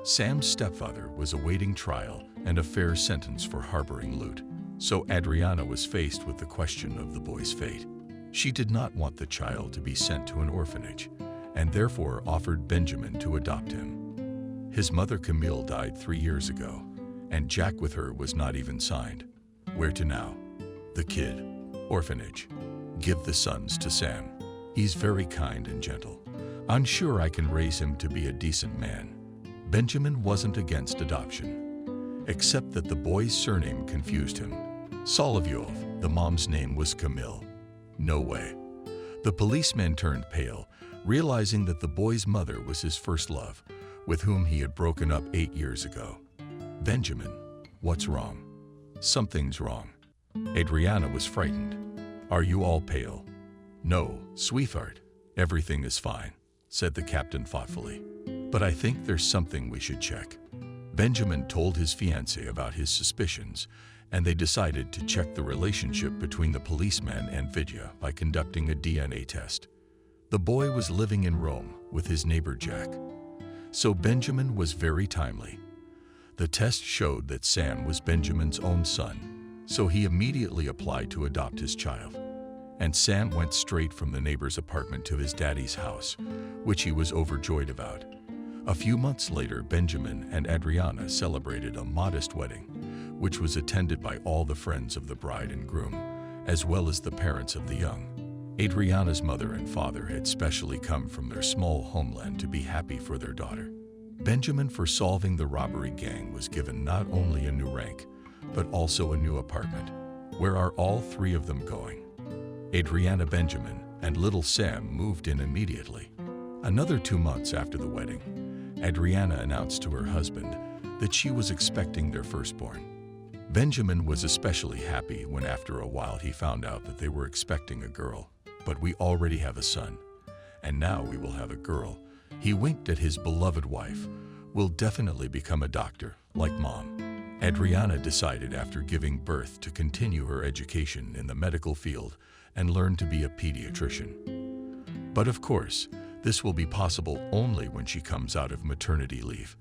Sam's stepfather was awaiting trial and a fair sentence for harboring loot, so Adriana was faced with the question of the boy's fate. She did not want the child to be sent to an orphanage, and therefore offered Benjamin to adopt him. His mother Camille died 3 years ago, and Jack with her was not even signed. Where to now? The kid. Orphanage. Give the sons to Sam. He's very kind and gentle. I'm sure I can raise him to be a decent man. Benjamin wasn't against adoption. except that the boy's surname confused him. Solovyov, the mom's name was Camille. No way. The policeman turned pale, realizing that the boy's mother was his first love, with whom he had broken up 8 years ago. Benjamin, what's wrong? Something's wrong. Adriana was frightened. Are you all pale? No, sweetheart, everything is fine, said the captain thoughtfully. But I think there's something we should check. Benjamin told his fiancée about his suspicions, and they decided to check the relationship between the policeman and Vidya by conducting a DNA test. The boy was living in Rome with his neighbor Jack. So Benjamin was very timely. The test showed that Sam was Benjamin's own son, so he immediately applied to adopt his child. And Sam went straight from the neighbor's apartment to his daddy's house, which he was overjoyed about. A few months later, Benjamin and Adriana celebrated a modest wedding, which was attended by all the friends of the bride and groom, as well as the parents of the young. Adriana's mother and father had specially come from their small homeland to be happy for their daughter. Benjamin, for solving the robbery gang, was given not only a new rank, but also a new apartment. Where are all three of them going? Adriana, Benjamin, and little Sam moved in immediately. Another 2 months after the wedding, Adriana announced to her husband that she was expecting their firstborn. Benjamin was especially happy when after a while he found out that they were expecting a girl. But we already have a son, and now we will have a girl. He winked at his beloved wife. Will definitely become a doctor, like mom. Adriana decided after giving birth to continue her education in the medical field and learn to be a pediatrician. But of course, this will be possible only when she comes out of maternity leave.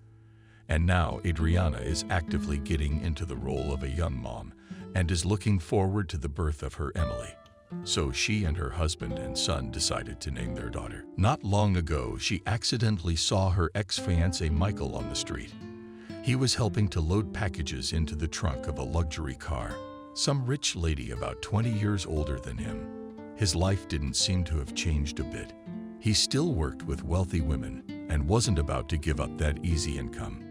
And now Adriana is actively getting into the role of a young mom and is looking forward to the birth of her Emily. So she and her husband and son decided to name their daughter. Not long ago, she accidentally saw her ex-fiancé Michael on the street. He was helping to load packages into the trunk of a luxury car. Some rich lady about 20 years older than him. His life didn't seem to have changed a bit. He still worked with wealthy women and wasn't about to give up that easy income.